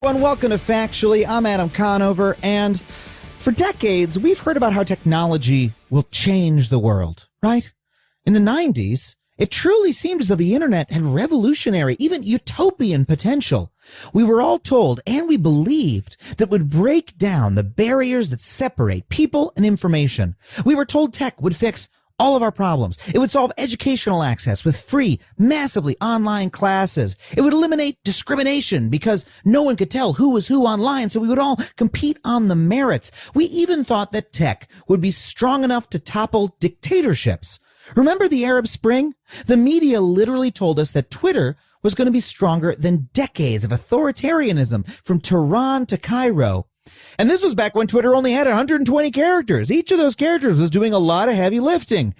Everyone, welcome to Factually. I'm Adam Conover, and for decades, we've heard about how technology will change the world, right? In the 90s, it truly seemed as though the internet had revolutionary, even utopian potential. We were all told, and we believed, that it would break down the barriers that separate people and information. We were told tech would fix all of our problems. It would solve educational access with free, massively online classes. It would eliminate discrimination because no one could tell who was who online, so we would all compete on the merits. We even thought that tech would be strong enough to topple dictatorships. Remember the Arab Spring? The media literally told us that Twitter was going to be stronger than decades of authoritarianism from Tehran to Cairo. And this was back when Twitter only had 120 characters. Each of those characters was doing a lot of heavy lifting.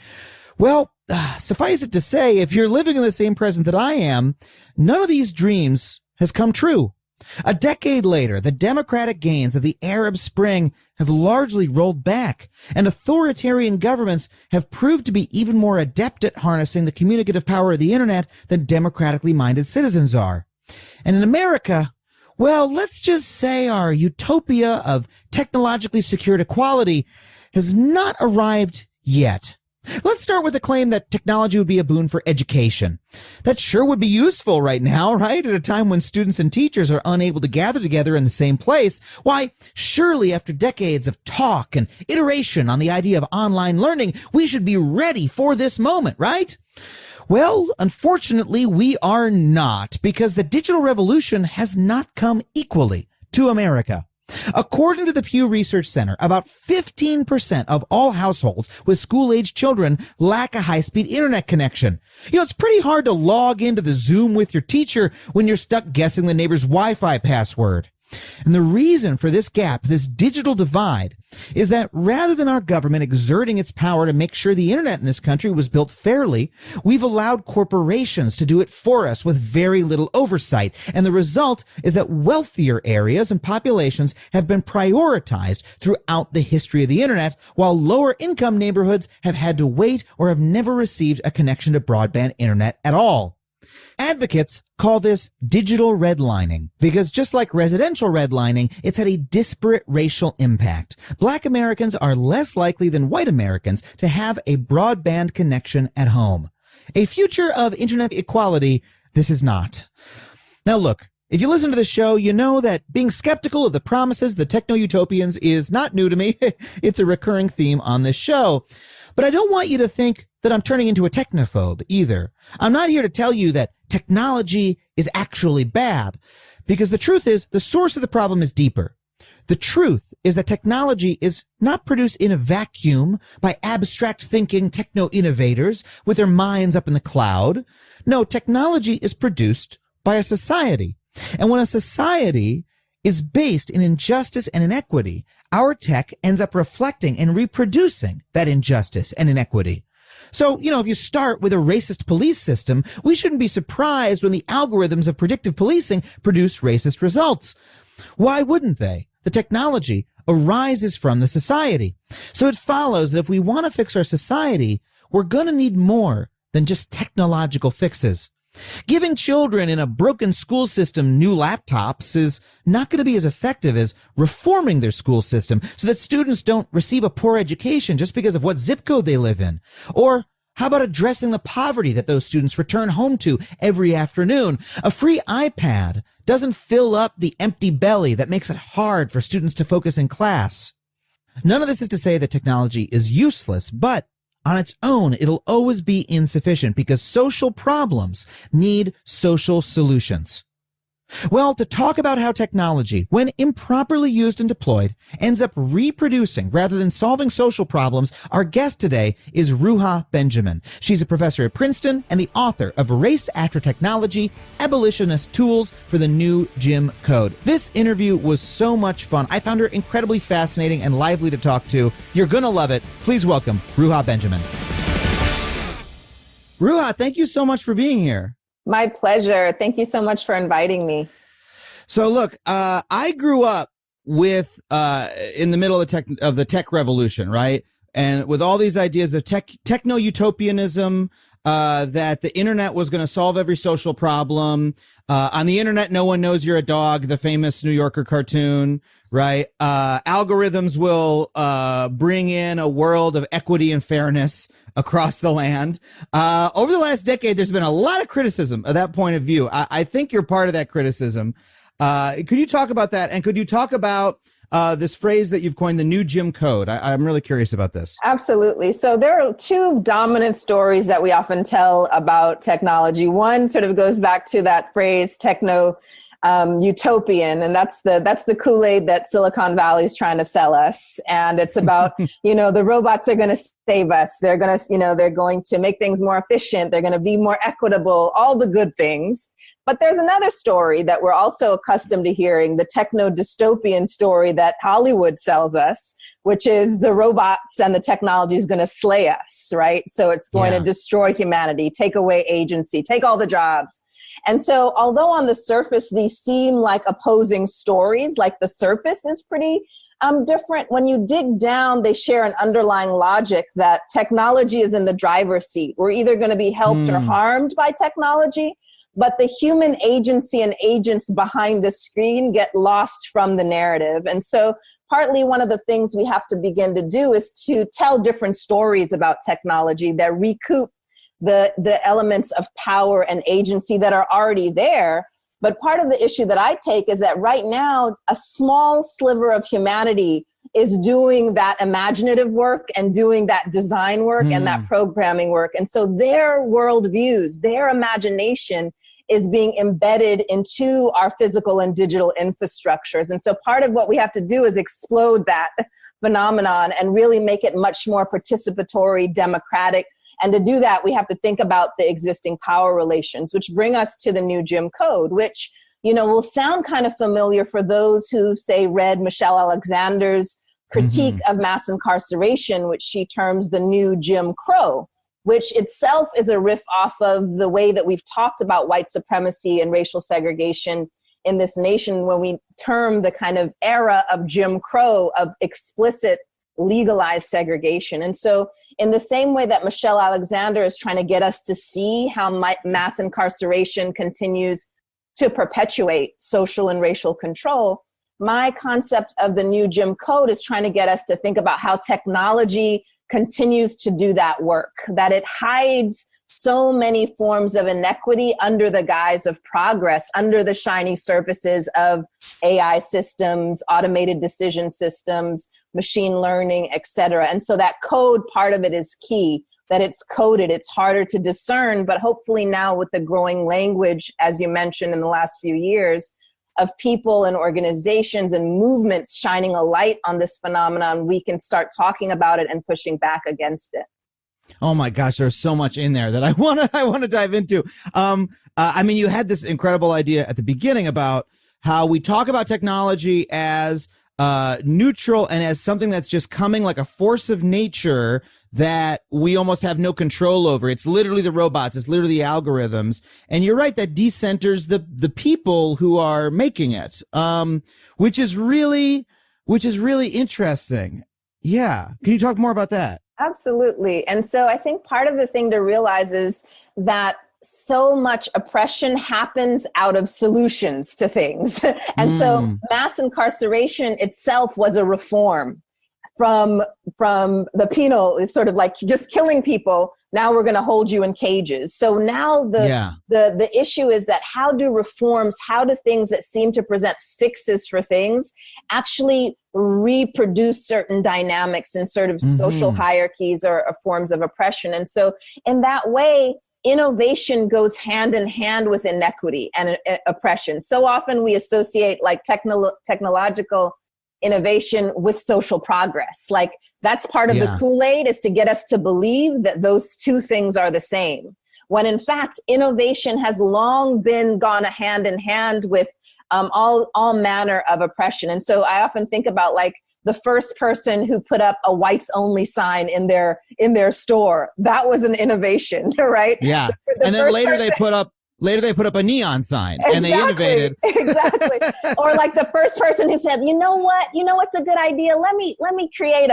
Well, suffice it to say, if you're living in the same present that I am, none of these dreams has come true. A decade later, the democratic gains of the Arab Spring have largely rolled back, and authoritarian governments have proved to be even more adept at harnessing the communicative power of the internet than democratically minded citizens are. And in America, well, let's just say our utopia of technologically secured equality has not arrived yet. Let's start with the claim that technology would be a boon for education. That sure would be useful right now, right? At a time when students and teachers are unable to gather together in the same place. Why, surely after decades of talk and iteration on the idea of online learning, we should be ready for this moment, right? Well, unfortunately, we are not, because the digital revolution has not come equally to America. According to the Pew Research Center, about 15% of all households with school-aged children lack a high-speed internet connection. You know, it's pretty hard to log into the Zoom with your teacher when you're stuck guessing the neighbor's Wi-Fi password. And the reason for this gap, this digital divide, is that rather than our government exerting its power to make sure the internet in this country was built fairly, we've allowed corporations to do it for us with very little oversight. And the result is that wealthier areas and populations have been prioritized throughout the history of the internet, while lower income neighborhoods have had to wait or have never received a connection to broadband internet at all. Advocates call this digital redlining because just like residential redlining, it's had a disparate racial impact. Black Americans are less likely than white Americans to have a broadband connection at home. A future of internet equality, this is not. Now look, if you listen to the show, you know that being skeptical of the promises of the techno-utopians is not new to me. It's a recurring theme on this show. But I don't want you to think that I'm turning into a technophobe either. I'm not here to tell you that technology is actually bad, because the truth is the source of the problem is deeper. The truth is that technology is not produced in a vacuum by abstract thinking techno-innovators with their minds up in the cloud. No, technology is produced by a society. And when a society is based in injustice and inequity, our tech ends up reflecting and reproducing that injustice and inequity. So, if you start with a racist police system, we shouldn't be surprised when the algorithms of predictive policing produce racist results. Why wouldn't they? The technology arises from the society. So it follows that if we want to fix our society, we're going to need more than just technological fixes. Giving children in a broken school system new laptops is not going to be as effective as reforming their school system so that students don't receive a poor education just because of what zip code they live in. Or how about addressing the poverty that those students return home to every afternoon? A free iPad doesn't fill up the empty belly that makes it hard for students to focus in class. None of this is to say that technology is useless, but on its own, it'll always be insufficient because social problems need social solutions. Well, to talk about how technology, when improperly used and deployed, ends up reproducing rather than solving social problems, our guest today is Ruha Benjamin. She's a professor at Princeton and the author of Race After Technology, Abolitionist Tools for the New Jim Code. This interview was so much fun. I found her incredibly fascinating and lively to talk to. You're going to love it. Please welcome Ruha Benjamin. Ruha, thank you so much for being here. My pleasure. Thank you so much for inviting me. So look, I grew up with in the middle of the tech revolution, right? And with all these ideas of techno-utopianism, that the internet was going to solve every social problem. On the internet, no one knows you're a dog, the famous New Yorker cartoon, right? Algorithms will bring in a world of equity and fairness across the land. Over the last decade, there's been a lot of criticism of that point of view. I think you're part of that criticism. Could you talk about that? And could you talk about this phrase that you've coined, the new Jim Code? I'm really curious about this. Absolutely. So there are two dominant stories that we often tell about technology. One sort of goes back to that phrase techno utopian, and that's the Kool-Aid that Silicon Valley is trying to sell us. And it's about, the robots are going to save us. They're going to, they're going to make things more efficient. They're going to be more equitable, all the good things. But there's another story that we're also accustomed to hearing, the techno-dystopian story that Hollywood sells us, which is the robots and the technology is going to slay us, right? So it's going to destroy humanity, take away agency, take all the jobs. And so although on the surface, these seem like opposing stories, like the surface is pretty different, when you dig down, they share an underlying logic that technology is in the driver's seat. We're either going to be helped or harmed by technology, but the human agency and agents behind the screen get lost from the narrative. And so partly one of the things we have to begin to do is to tell different stories about technology that recoup the elements of power and agency that are already there. But part of the issue that I take is that right now, a small sliver of humanity is doing that imaginative work and doing that design work and that programming work. And so their worldviews, their imagination is being embedded into our physical and digital infrastructures. And so part of what we have to do is explode that phenomenon and really make it much more participatory, democratic. And to do that, we have to think about the existing power relations, which bring us to the new Jim Code, which, will sound kind of familiar for those who, say, read Michelle Alexander's critique of mass incarceration, which she terms the new Jim Crow, which itself is a riff off of the way that we've talked about white supremacy and racial segregation in this nation when we term the kind of era of Jim Crow, of explicit legalized segregation. And so in the same way that Michelle Alexander is trying to get us to see how mass incarceration continues to perpetuate social and racial control, my concept of the new Jim Code is trying to get us to think about how technology continues to do that work, that it hides so many forms of inequity under the guise of progress, under the shiny surfaces of AI systems, automated decision systems, machine learning, et cetera. And so that code part of it is key, that it's coded, it's harder to discern, but hopefully now with the growing language, as you mentioned in the last few years, of people and organizations and movements shining a light on this phenomenon, we can start talking about it and pushing back against it. Oh my gosh, there's so much in there that I want to dive into. You had this incredible idea at the beginning about how we talk about technology as neutral and as something that's just coming like a force of nature that we almost have no control over. It's literally the robots. It's literally the algorithms. And you're right, that decenters the people who are making it, which is really interesting. Yeah. Can you talk more about that? Absolutely. And so I think part of the thing to realize is that so much oppression happens out of solutions to things. And so mass incarceration itself was a reform from the penal. It's sort of like just killing people. Now we're going to hold you in cages. So now the issue is that how do things that seem to present fixes for things actually reproduce certain dynamics and sort of social hierarchies or forms of oppression? And so in that way, innovation goes hand in hand with inequity and oppression. So often we associate like technological innovation with social progress. Like that's part of the Kool-Aid, is to get us to believe that those two things are the same. When in fact, innovation has long been gone hand in hand with all manner of oppression. And so I often think about like the first person who put up a whites only sign in their store. That was an innovation, right? Yeah. And then later they put up a neon sign. Exactly, and they innovated. Exactly. Or like the first person who said, you know what's a good idea? Let me create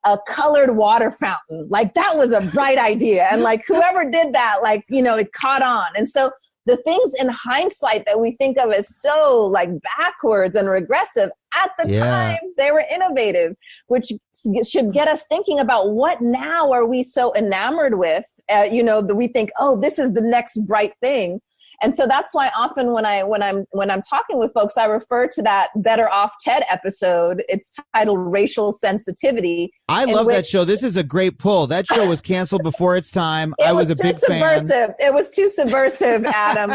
a colored water fountain. Like that was a bright idea. And like whoever did that, like, you know, it caught on. And so the things in hindsight that we think of as so like backwards and regressive, at the time they were innovative, which should get us thinking about what now are we so enamored with, you know, that we think, oh, this is the next bright thing. And so that's why often when I'm talking with folks, I refer to that Better Off TED episode. It's titled Racial Sensitivity. I love that show. This is a great pull. That show was canceled before its time. I was a big fan. It was too subversive, Adam.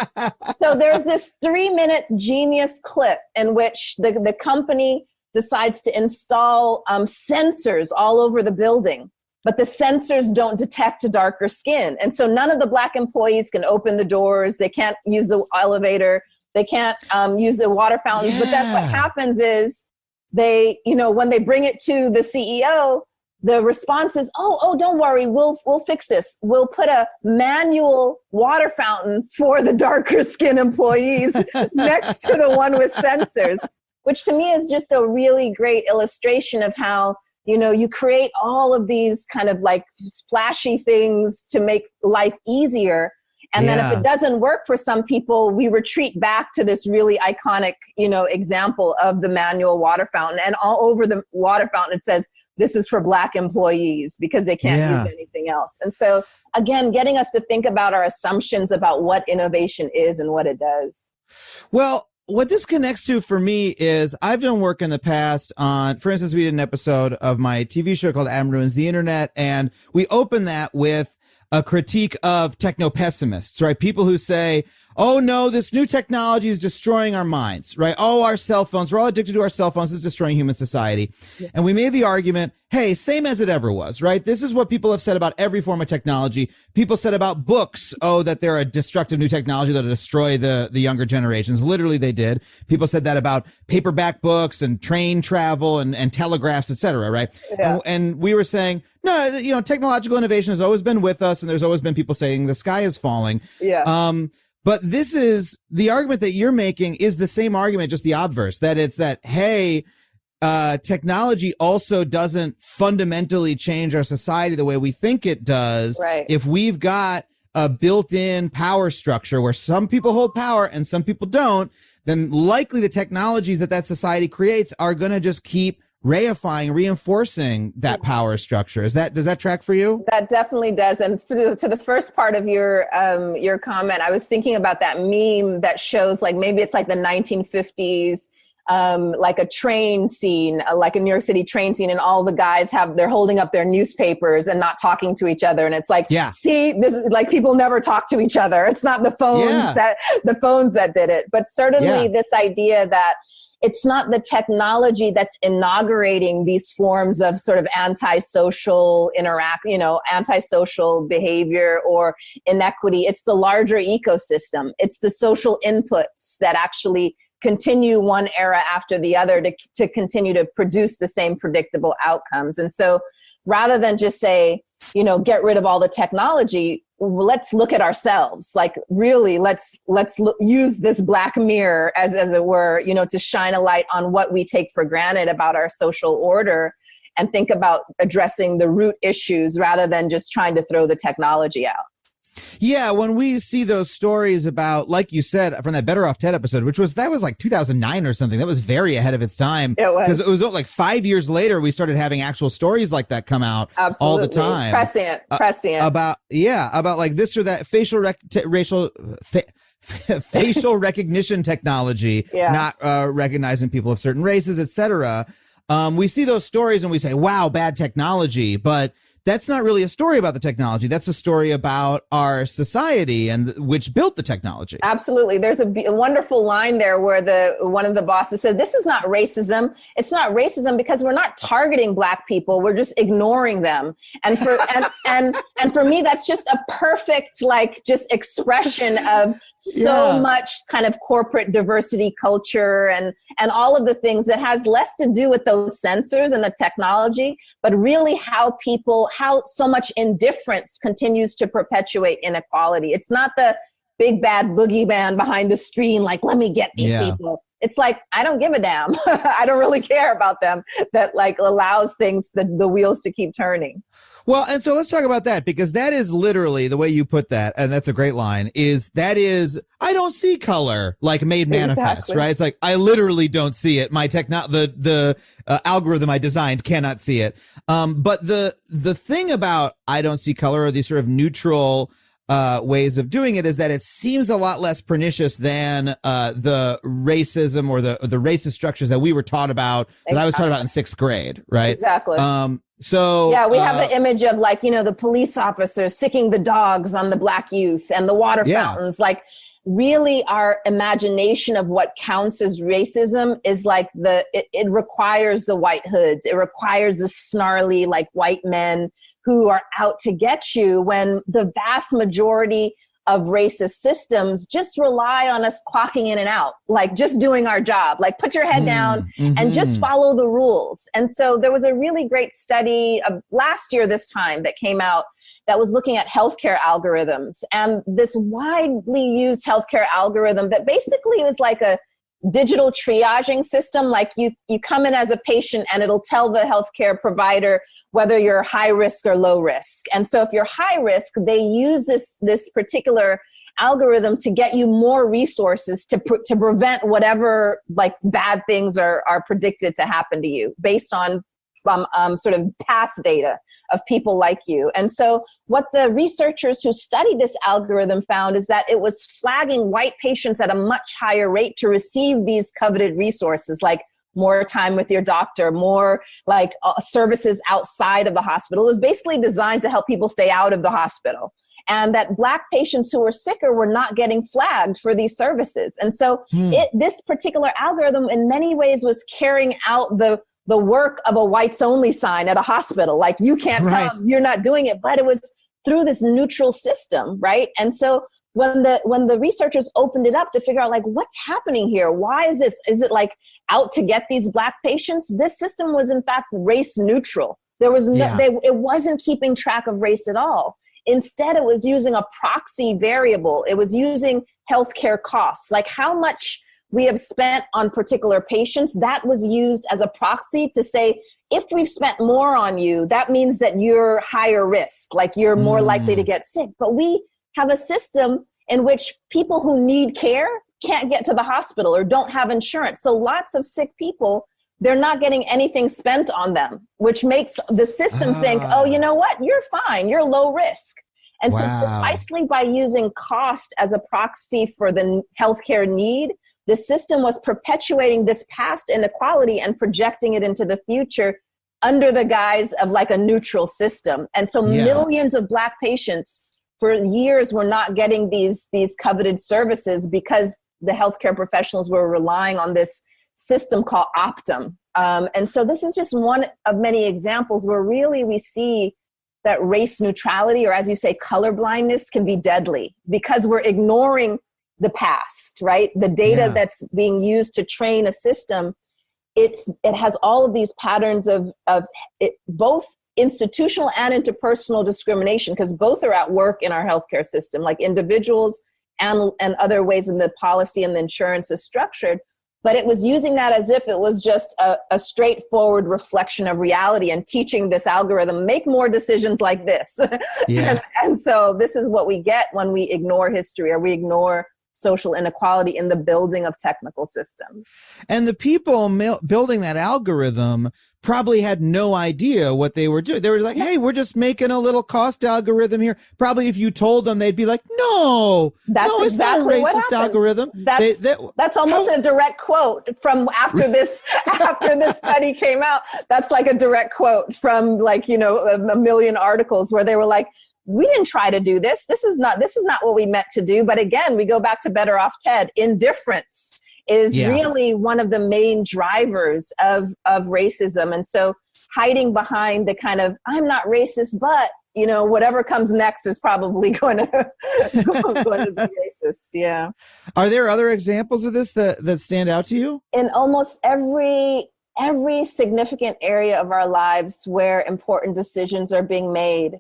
So there's this 3-minute genius clip in which the company decides to install sensors all over the building. But the sensors don't detect darker skin. And so none of the Black employees can open the doors. They can't use the elevator. They can't use the water fountains. Yeah. But that's what happens is they, you know, when they bring it to the CEO, the response is, oh, don't worry. We'll fix this. We'll put a manual water fountain for the darker skin employees next to the one with sensors, which to me is just a really great illustration of how, you know, you create all of these kind of like flashy things to make life easier. And then if it doesn't work for some people, we retreat back to this really iconic, you know, example of the manual water fountain. And all over the water fountain, it says, this is for Black employees because they can't use anything else. And so again, getting us to think about our assumptions about what innovation is and what it does. Well, what this connects to for me is I've done work in the past on, for instance, we did an episode of my TV show called Adam Ruins the Internet, and we open that with a critique of techno-pessimists, right? People who say, oh no, this new technology is destroying our minds, right? Oh, our cell phones, we're all addicted to our cell phones, it's destroying human society. Yeah. And we made the argument, hey, same as it ever was, right? This is what people have said about every form of technology. People said about books, oh, that they're a destructive new technology that'll destroy the younger generations. Literally, they did. People said that about paperback books and train travel and telegraphs, et cetera, right? Yeah. And we were saying, no, you know, technological innovation has always been with us, and there's always been people saying the sky is falling. Yeah. But this is the argument that you're making is the same argument, just the obverse, that it's that, hey, technology also doesn't fundamentally change our society the way we think it does. Right. If we've got a built-in power structure where some people hold power and some people don't, then likely the technologies that society creates are going to just keep reinforcing that power structure. Does that track for you? That definitely does. And to the first part of your comment, I was thinking about that meme that shows like maybe it's like the 1950s, like a train scene, like a New York City train scene, and all the guys they're holding up their newspapers and not talking to each other. And it's like, see, this is like people never talk to each other. It's not the phones that did it. But certainly this idea that it's not the technology that's inaugurating these forms of sort of antisocial antisocial behavior or inequity. It's the larger ecosystem. It's the social inputs that actually continue one era after the other to continue to produce the same predictable outcomes. And so rather than just say, you know, get rid of all the technology, let's look at ourselves. Like really, let's use this black mirror as it were, you know, to shine a light on what we take for granted about our social order and think about addressing the root issues rather than just trying to throw the technology out. Yeah, when we see those stories about, like you said, from that Better Off TED episode, that was like 2009 or something. That was very ahead of its time. It was. Because it was like 5 years later, we started having actual stories like that come out all the time. Prescient. About like this or that facial recognition technology, not recognizing people of certain races, etc. We see those stories and we say, wow, bad technology. But that's not really a story about the technology. That's a story about our society and which built the technology. Absolutely. There's a wonderful line there where one of the bosses said, this is not racism. It's not racism because we're not targeting Black people. We're just ignoring them. And for and for me, that's just a perfect just expression of so much kind of corporate diversity culture and all of the things that has less to do with those sensors and the technology, but really how so much indifference continues to perpetuate inequality. It's not the big bad boogeyman behind the screen, like, let me get these people. it's like, I don't give a damn. I don't really care about them. That like allows things, the wheels to keep turning. Well, and so let's talk about that, because that is literally the way you put that. And that's a great line I don't see color like made manifest, Exactly. right? It's like, I literally don't see it. My the algorithm I designed cannot see it. But the thing about I don't see color, or these sort of neutral ways of doing it, is that it seems a lot less pernicious than the racism or the racist structures that we were taught about, that I was taught about in 6th grade, right? Exactly. So yeah, we have the image of like, the police officers sicking the dogs on the Black youth and the water fountains. Like, really, our imagination of what counts as racism is like it requires the white hoods. It requires the snarly, like, white men who are out to get you, when the vast majority of racist systems just rely on us clocking in and out, like just doing our job, like put your head down and just follow the rules. And so there was a really great study of last year this time that came out that was looking at healthcare algorithms, and this widely used healthcare algorithm that basically is like a digital triaging system. Like you come in as a patient and it'll tell the healthcare provider whether you're high risk or low risk. And so if you're high risk, they use this particular algorithm to get you more resources to prevent whatever like bad things are predicted to happen to you based on sort of past data of people like you. And so what the researchers who studied this algorithm found is that it was flagging white patients at a much higher rate to receive these coveted resources, like more time with your doctor, more like services outside of the hospital. It was basically designed to help people stay out of the hospital. And that Black patients who were sicker were not getting flagged for these services. And so this particular algorithm in many ways was carrying out the work of a whites only sign at a hospital. Like, you can't come, you're not doing it, but it was through this neutral system, right? And so when the researchers opened it up to figure out like, what's happening here? Why is this? Is it like out to get these Black patients? This system was in fact race neutral. There was it wasn't keeping track of race at all. Instead, it was using a proxy variable. It was using healthcare costs, like how much we have spent on particular patients. That was used as a proxy to say, if we've spent more on you, that means that you're higher risk, like you're more likely to get sick. But we have a system in which people who need care can't get to the hospital or don't have insurance. So lots of sick people, they're not getting anything spent on them, which makes the system think, oh, you know what? You're fine. You're low risk. And so precisely by using cost as a proxy for the healthcare need, the system was perpetuating this past inequality and projecting it into the future under the guise of like a neutral system. And so millions of Black patients for years were not getting these coveted services because the healthcare professionals were relying on this system called Optum. And so this is just one of many examples where really we see that race neutrality, or as you say, color blindness, can be deadly because we're ignoring the past, right? The data that's being used to train a system, it has all of these patterns of both institutional and interpersonal discrimination, because both are at work in our healthcare system, like individuals and other ways in the policy and the insurance is structured. But it was using that as if it was just a straightforward reflection of reality and teaching this algorithm, make more decisions like this. And so this is what we get when we ignore history or we ignore social inequality in the building of technical systems. And the people building that algorithm probably had no idea what they were doing. They were like, hey, we're just making a little cost algorithm here. Probably if you told them, they'd be like, no, that's exactly it's not a racist algorithm. That's almost a direct quote from after this study came out. That's like a direct quote from like, a million articles where they were like, we didn't try to do this. This is not what we meant to do. But again, we go back to Better Off Ted. Indifference is really one of the main drivers of racism. And so hiding behind the kind of, I'm not racist, but whatever comes next is probably going to be racist. Yeah. Are there other examples of this that stand out to you? In almost every significant area of our lives where important decisions are being made,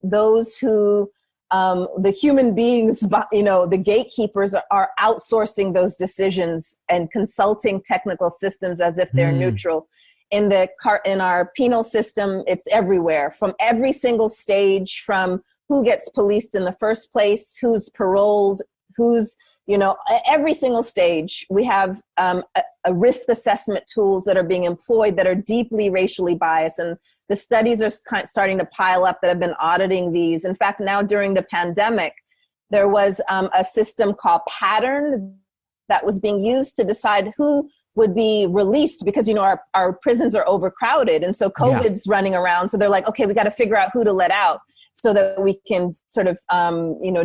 those who the human beings, the gatekeepers are outsourcing those decisions and consulting technical systems as if they're neutral. In our penal system, it's everywhere, from every single stage, from who gets policed in the first place, who's paroled, every single stage. We have a risk assessment tools that are being employed that are deeply racially biased. And the studies are starting to pile up that have been auditing these. In fact, now during the pandemic, there was a system called Pattern that was being used to decide who would be released, because our prisons are overcrowded, and so COVID's running around. So they're like, okay, we got to figure out who to let out so that we can sort of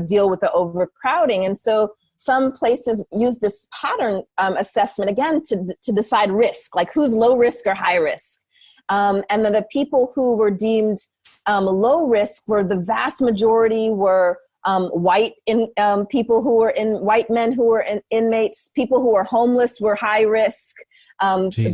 deal with the overcrowding. And so some places use this pattern assessment again to decide risk, like who's low risk or high risk. And then the people who were deemed low risk were the vast majority were white people who were white men who were inmates. People who were homeless were high risk.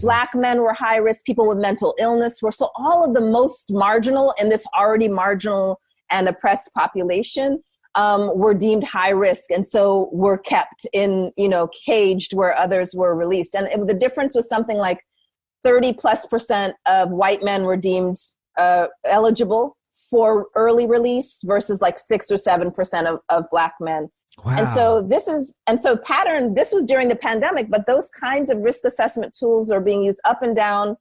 Black men were high risk. People with mental illness were. So all of the most marginal in this already marginal and oppressed population were deemed high risk, and so were kept in, caged where others were released. And the difference was something like 30+% of white men were deemed eligible for early release versus like 6 or 7% of Black men. Wow. And so Pattern, this was during the pandemic, but those kinds of risk assessment tools are being used up and down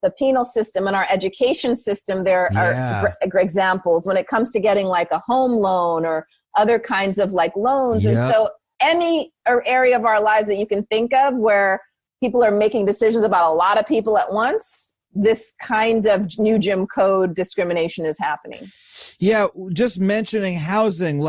the penal system and our education system. There are examples when it comes to getting like a home loan or other kinds of like loans. Yep. And so any area of our lives that you can think of where people are making decisions about a lot of people at once, this kind of new Jim Code discrimination is happening. Yeah, just mentioning housing,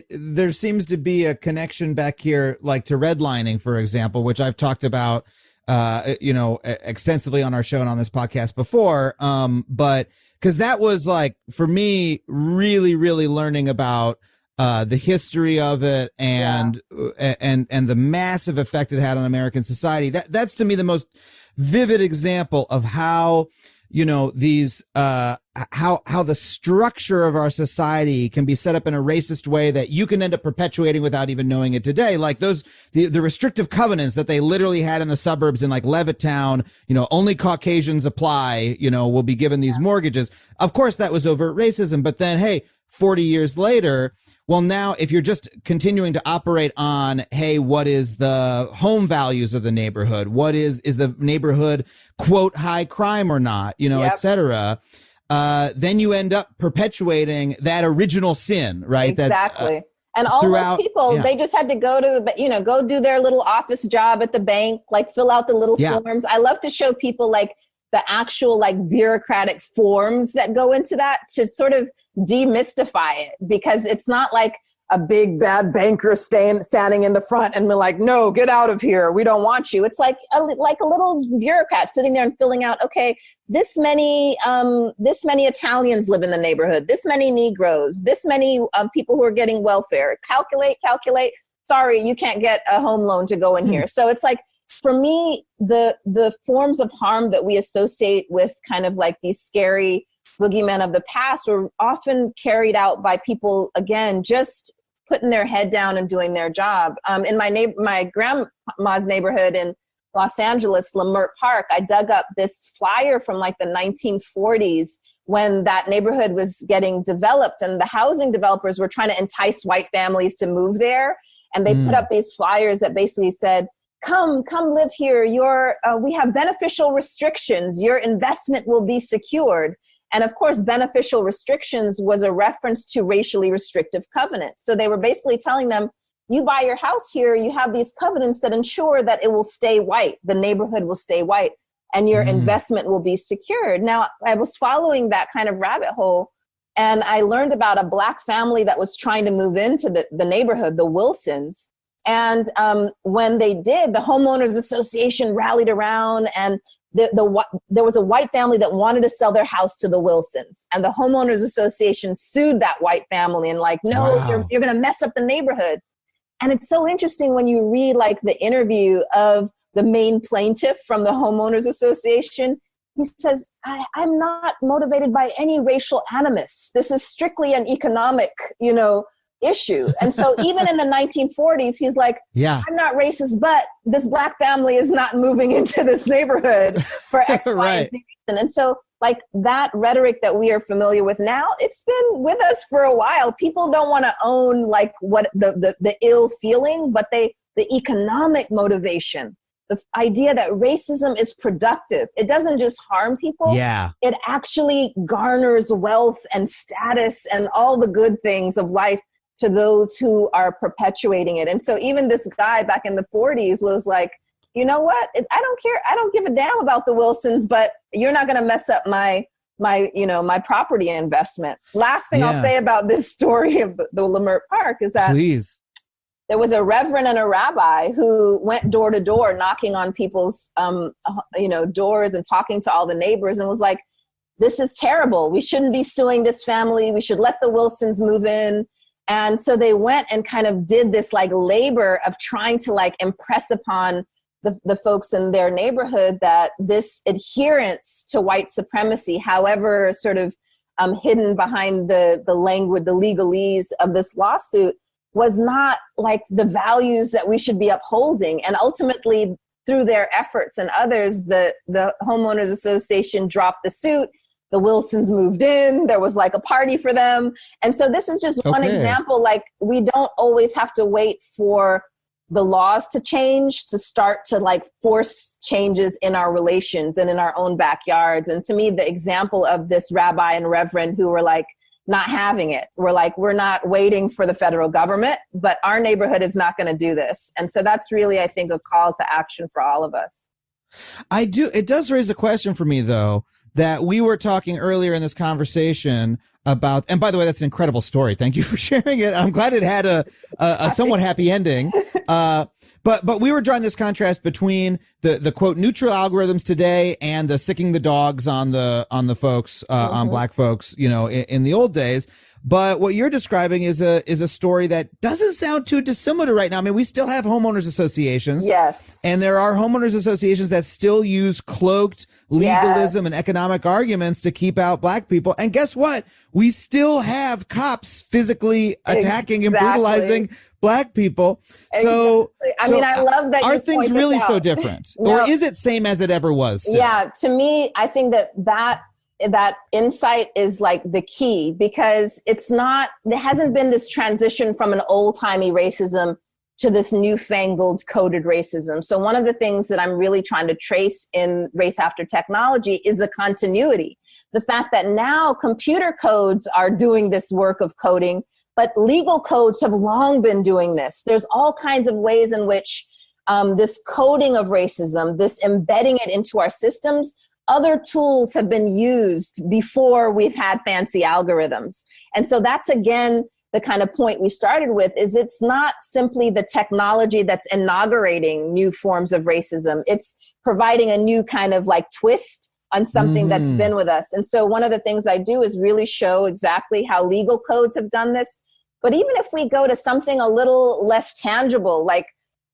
there seems to be a connection back here, like to redlining, for example, which I've talked about, extensively on our show and on this podcast before. But because that was like, for me, really, really learning about the history of it and the massive effect it had on American society. That's to me the most vivid example of how, these how the structure of our society can be set up in a racist way that you can end up perpetuating without even knowing it today. Like the restrictive covenants that they literally had in the suburbs in like Levittown, only Caucasians apply, will be given these mortgages. Of course, that was overt racism. But then, hey, 40 years later, well, now if you're just continuing to operate on, hey, what is the home values of the neighborhood? What is the neighborhood, quote, high crime or not, et cetera. Then you end up perpetuating that original sin, right? Exactly. And all those people, they just had to go to go do their little office job at the bank, like fill out the little forms. I love to show people like the actual like bureaucratic forms that go into that to sort of demystify it, because it's not like a big bad banker standing in the front and we're like, no, get out of here, we don't want you. It's like a little bureaucrat sitting there and filling out, okay, this many Italians live in the neighborhood, this many Negroes, this many people who are getting welfare, calculate, sorry, you can't get a home loan to go in here. So it's like, for me, the forms of harm that we associate with kind of like these scary boogeymen of the past were often carried out by people, again, just putting their head down and doing their job. In my grandma's neighborhood in Los Angeles, Leimert Park, I dug up this flyer from like the 1940s when that neighborhood was getting developed, and the housing developers were trying to entice white families to move there. And they put up these flyers that basically said, come live here. We have beneficial restrictions. Your investment will be secured. And of course, beneficial restrictions was a reference to racially restrictive covenants. So they were basically telling them, you buy your house here, you have these covenants that ensure that it will stay white. The neighborhood will stay white and your investment will be secured. Now, I was following that kind of rabbit hole, and I learned about a Black family that was trying to move into the neighborhood, the Wilsons. And when they did, the homeowners association rallied around, and there was a white family that wanted to sell their house to the Wilsons, and the homeowners association sued that white family and like, no, you're going to mess up the neighborhood. And it's so interesting when you read like the interview of the main plaintiff from the homeowners association. he says, I'm not motivated by any racial animus. This is strictly an economic, issue. And so even in the 1940s, he's like, I'm not racist, but this Black family is not moving into this neighborhood for X, Y, and Z reason. And so like that rhetoric that we are familiar with now, it's been with us for a while. People don't want to own like what the ill feeling, but the economic motivation, the idea that racism is productive. It doesn't just harm people. Yeah. It actually garners wealth and status and all the good things of life to those who are perpetuating it. And so even this guy back in the 40s was like, you know what? I don't care. I don't give a damn about the Wilsons, but you're not going to mess up my property investment. Last thing I'll say about this story of the Leimert Park is that there was a reverend and a rabbi who went door to door knocking on people's, doors and talking to all the neighbors and was like, this is terrible. We shouldn't be suing this family. We should let the Wilsons move in. And so they went and kind of did this like labor of trying to like impress upon the folks in their neighborhood that this adherence to white supremacy, however sort of hidden behind the language, the legalese of this lawsuit, was not like the values that we should be upholding. And ultimately, through their efforts and others, the homeowners association dropped the suit. The Wilsons moved in. There was like a party for them. And so this is just one example. Like we don't always have to wait for the laws to change to start to like force changes in our relations and in our own backyards. And to me, the example of this rabbi and reverend who were like not having it, we're not waiting for the federal government, but our neighborhood is not going to do this. And so that's really, I think, a call to action for all of us. It does raise a question for me, though, that we were talking earlier in this conversation about, and by the way, that's an incredible story. Thank you for sharing it. I'm glad it had a somewhat happy ending. But we were drawing this contrast between the quote neutral algorithms today and the sicking the dogs on the folks, on Black folks, in the old days. But what you're describing is a story that doesn't sound too dissimilar right now. I mean, we still have homeowners associations. Yes. And there are homeowners associations that still use cloaked legalism and economic arguments to keep out Black people. And guess what? We still have cops physically attacking and brutalizing Black people. So, I mean, I love that. Are things really so different? No. Or is it same as it ever was? Still? Yeah, to me, I think that insight is like the key, because there hasn't been this transition from an old-timey racism to this newfangled coded racism. So one of the things that I'm really trying to trace in Race After Technology is the continuity. The fact that now computer codes are doing this work of coding, but legal codes have long been doing this. There's all kinds of ways in which this coding of racism, this embedding it into our systems, other tools have been used before we've had fancy algorithms. And so that's, again, the kind of point we started with, is it's not simply the technology that's inaugurating new forms of racism. It's providing a new kind of like twist on something that's been with us. And so one of the things I do is really show exactly how legal codes have done this. But even if we go to something a little less tangible, like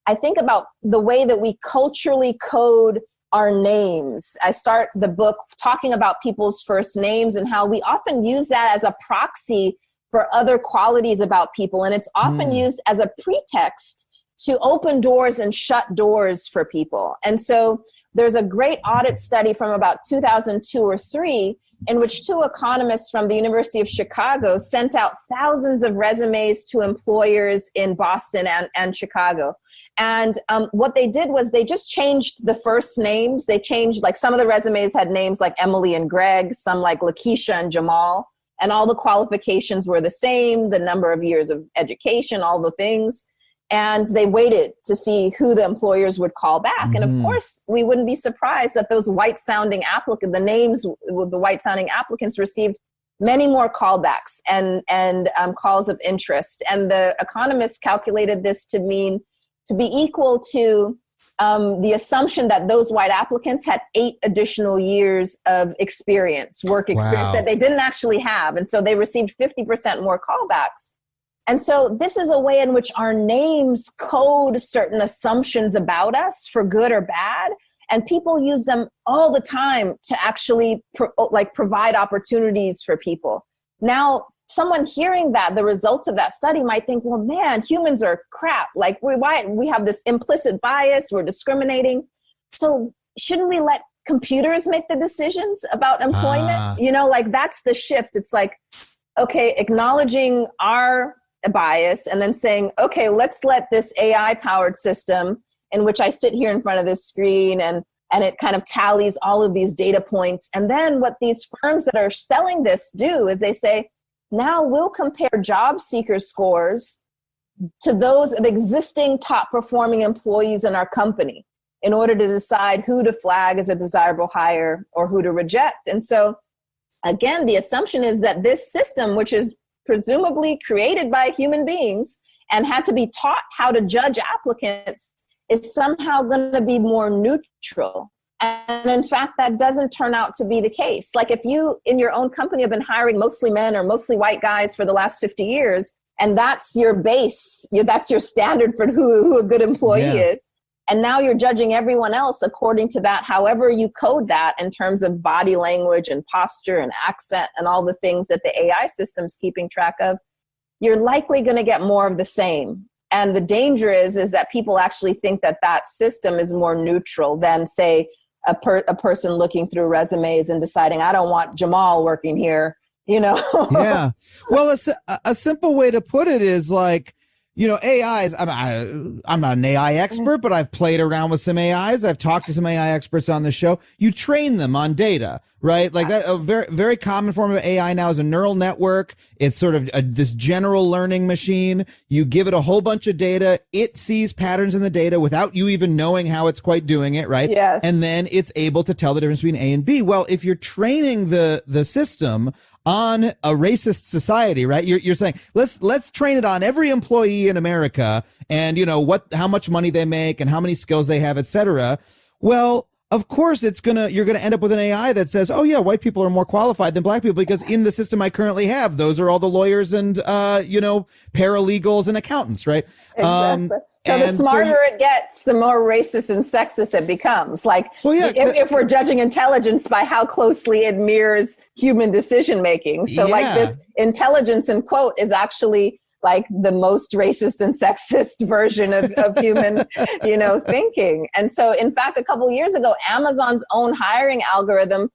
I think about the way that we culturally code our names. I start the book talking about people's first names and how we often use that as a proxy for other qualities about people. And it's often used as a pretext to open doors and shut doors for people. And so there's a great audit study from about 2002 or 3 in which 2 economists from the University of Chicago sent out thousands of resumes to employers in Boston and Chicago. And what they did was they just changed the first names. They changed, like, some of the resumes had names like Emily and Greg, some like Lakeisha and Jamal, and all the qualifications were the same, the number of years of education, all the things. And they waited to see who the employers would call back. And of course, we wouldn't be surprised that those white-sounding applicants, the names with the white-sounding applicants, received many more callbacks and calls of interest. And the economists calculated this to be equal to the assumption that those white applicants had 8 additional years of work experience that they didn't actually have. And so they received 50% more callbacks. And so this is a way in which our names code certain assumptions about us for good or bad. And people use them all the time to actually provide opportunities for people. Now, someone hearing that, the results of that study might think, well, man, humans are crap. Like we have this implicit bias, we're discriminating. So shouldn't we let computers make the decisions about employment? That's the shift. It's like, okay, acknowledging our bias and then saying, okay, let's let this AI powered system in which I sit here in front of this screen and it kind of tallies all of these data points. And then what these firms that are selling this do is they say, now we'll compare job seeker scores to those of existing top performing employees in our company in order to decide who to flag as a desirable hire or who to reject. And so, again, the assumption is that this system, which is presumably created by human beings and had to be taught how to judge applicants, is somehow going to be more neutral. And in fact, that doesn't turn out to be the case. Like if you in your own company have been hiring mostly men or mostly white guys for the last 50 years, and that's your base, that's your standard for who a good employee is. And now you're judging everyone else according to that, however you code that in terms of body language and posture and accent and all the things that the AI system's keeping track of, you're likely going to get more of the same. And the danger is that people actually think that that system is more neutral than, say, a person looking through resumes and deciding, I don't want Jamal working here, Yeah. Well, a simple way to put it is like, AIs, I'm not an AI expert, but I've played around with some AIs. I've talked to some AI experts on the show. You train them on data, right? Like that, a very, very common form of AI now is a neural network. It's sort of this general learning machine. You give it a whole bunch of data. It sees patterns in the data without you even knowing how it's quite doing it, right? Yes. And then it's able to tell the difference between A and B. Well, if you're training the system on a racist society, right? You're saying, let's train it on every employee in America and, how much money they make and how many skills they have, et cetera. Well, of course, you're going to end up with an AI that says, oh yeah, white people are more qualified than black people because in the system I currently have, those are all the lawyers and, paralegals and accountants, right? Exactly. So the smarter it gets, the more racist and sexist it becomes. Like, if we're judging intelligence by how closely it mirrors human decision making. So like this intelligence in quote is actually like the most racist and sexist version of human, thinking. And so in fact, a couple of years ago, Amazon's own hiring algorithm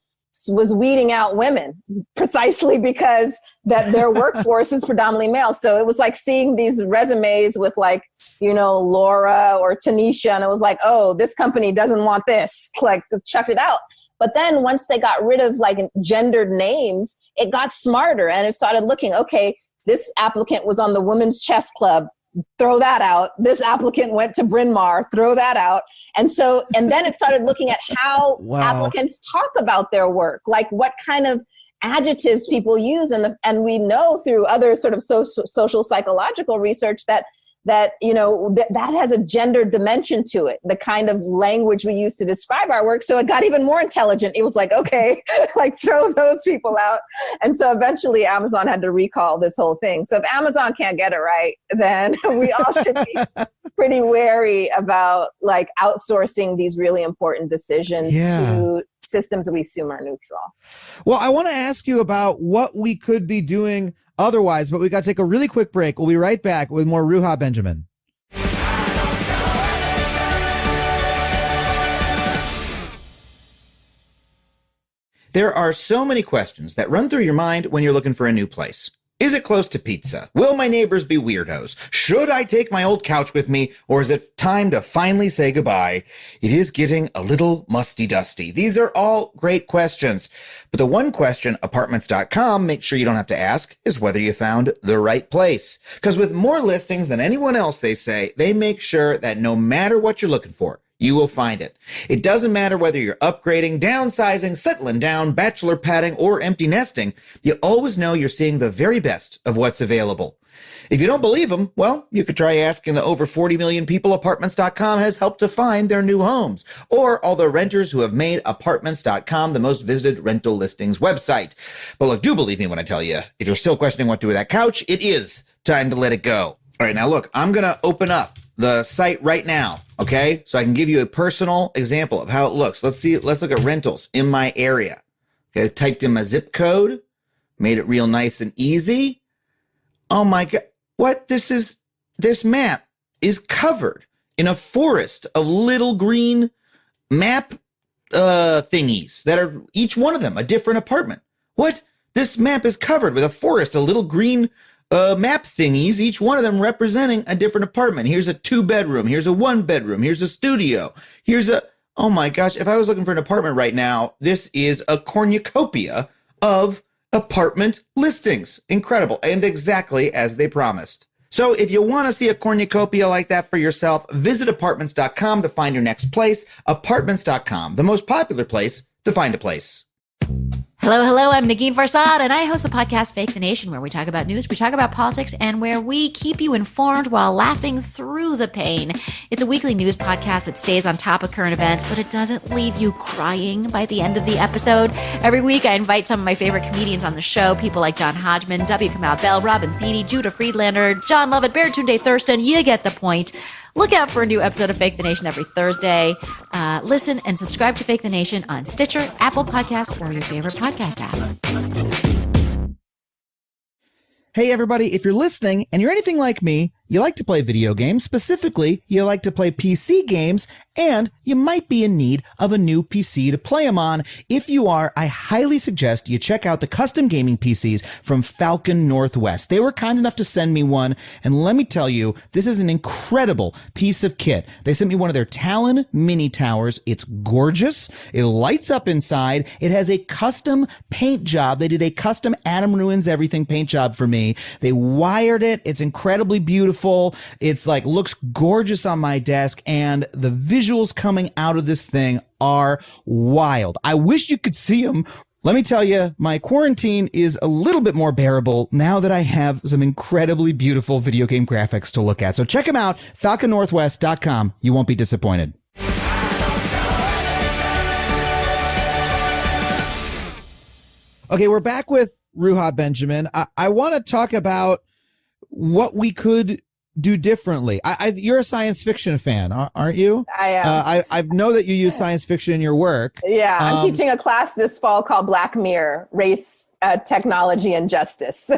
was weeding out women precisely because that their workforce is predominantly male. So it was like seeing these resumes with like, Laura or Tanisha, and it was like, oh, this company doesn't want this, like chucked it out. But then once they got rid of like gendered names, it got smarter and it started looking, okay, this applicant was on the Women's Chess Club, throw that out. This applicant went to Bryn Mawr, throw that out. And then it started looking at how applicants talk about their work, like what kind of adjectives people use. And we know through other sort of social psychological research that has a gender dimension to it, the kind of language we use to describe our work. So it got even more intelligent. It was like, okay, like throw those people out. And so eventually Amazon had to recall this whole thing. So if Amazon can't get it right, then we all should be pretty wary about like outsourcing these really important decisions to systems that we assume are neutral. Well, I want to ask you about what we could be doing otherwise, but we got to take a really quick break. We'll be right back with more Ruha Benjamin. There are so many questions that run through your mind when you're looking for a new place. Is it close to pizza? Will my neighbors be weirdos? Should I take my old couch with me, or is it time to finally say goodbye? It is getting a little musty-dusty. These are all great questions. But the one question Apartments.com makes sure you don't have to ask is whether you found the right place. Because with more listings than anyone else, they say, they make sure that no matter what you're looking for, you will find it. It doesn't matter whether you're upgrading, downsizing, settling down, bachelor padding, or empty nesting. You always know you're seeing the very best of what's available. If you don't believe them, well, you could try asking the over 40 million people Apartments.com has helped to find their new homes, or all the renters who have made Apartments.com the most visited rental listings website. But look, do believe me when I tell you, if you're still questioning what to do with that couch, it is time to let it go. All right, now look, I'm going to open up the site right now, okay? So I can give you a personal example of how it looks. Let's look at rentals in my area. Okay, typed in my zip code, made it real nice and easy. Oh my God, this map is covered in a forest of little green map thingies that are each one of them a different apartment. What? This map is covered with a forest of little green map thingies, each one of them representing a different apartment. Here's a 2-bedroom. Here's a 1-bedroom. Here's a studio. Oh my gosh, if I was looking for an apartment right now, this is a cornucopia of apartment listings. Incredible. And exactly as they promised. So if you want to see a cornucopia like that for yourself, visit apartments.com to find your next place. Apartments.com, the most popular place to find a place. Hello, I'm Nagin Farsad, and I host the podcast Fake the Nation, where we talk about news, we talk about politics, and where we keep you informed while laughing through the pain. It's a weekly news podcast that stays on top of current events, but it doesn't leave you crying by the end of the episode. Every week, I invite some of my favorite comedians on the show, people like John Hodgman, W. Kamau Bell, Robin Thede, Judah Friedlander, John Lovett, Baratunde Thurston. You get the point. Look out for a new episode of Fake the Nation every Thursday. Listen and subscribe to Fake the Nation on Stitcher, Apple Podcasts, or your favorite podcast app. Hey, everybody, if you're listening and you're anything like me, you like to play video games. Specifically, you like to play PC games, and you might be in need of a new PC to play them on. If you are, I highly suggest you check out the custom gaming PCs from Falcon Northwest. They were kind enough to send me one, and let me tell you, this is an incredible piece of kit. They sent me one of their Talon mini towers. It's gorgeous. It lights up inside. It has a custom paint job. They did a custom Adam Ruins Everything paint job for me. They wired it. It's incredibly beautiful. It's like looks gorgeous on my desk, and the visuals coming out of this thing are wild. I wish you could see them. Let me tell you, my quarantine is a little bit more bearable now that I have some incredibly beautiful video game graphics to look at. So check them out, falconnorthwest.com. You won't be disappointed. Okay, we're back with Ruha Benjamin. I want to talk about what we could do differently. You're a science fiction fan, aren't you? I am. I know that you use science fiction in your work. Yeah, I'm teaching a class this fall called Black Mirror, Race, Technology, and Justice.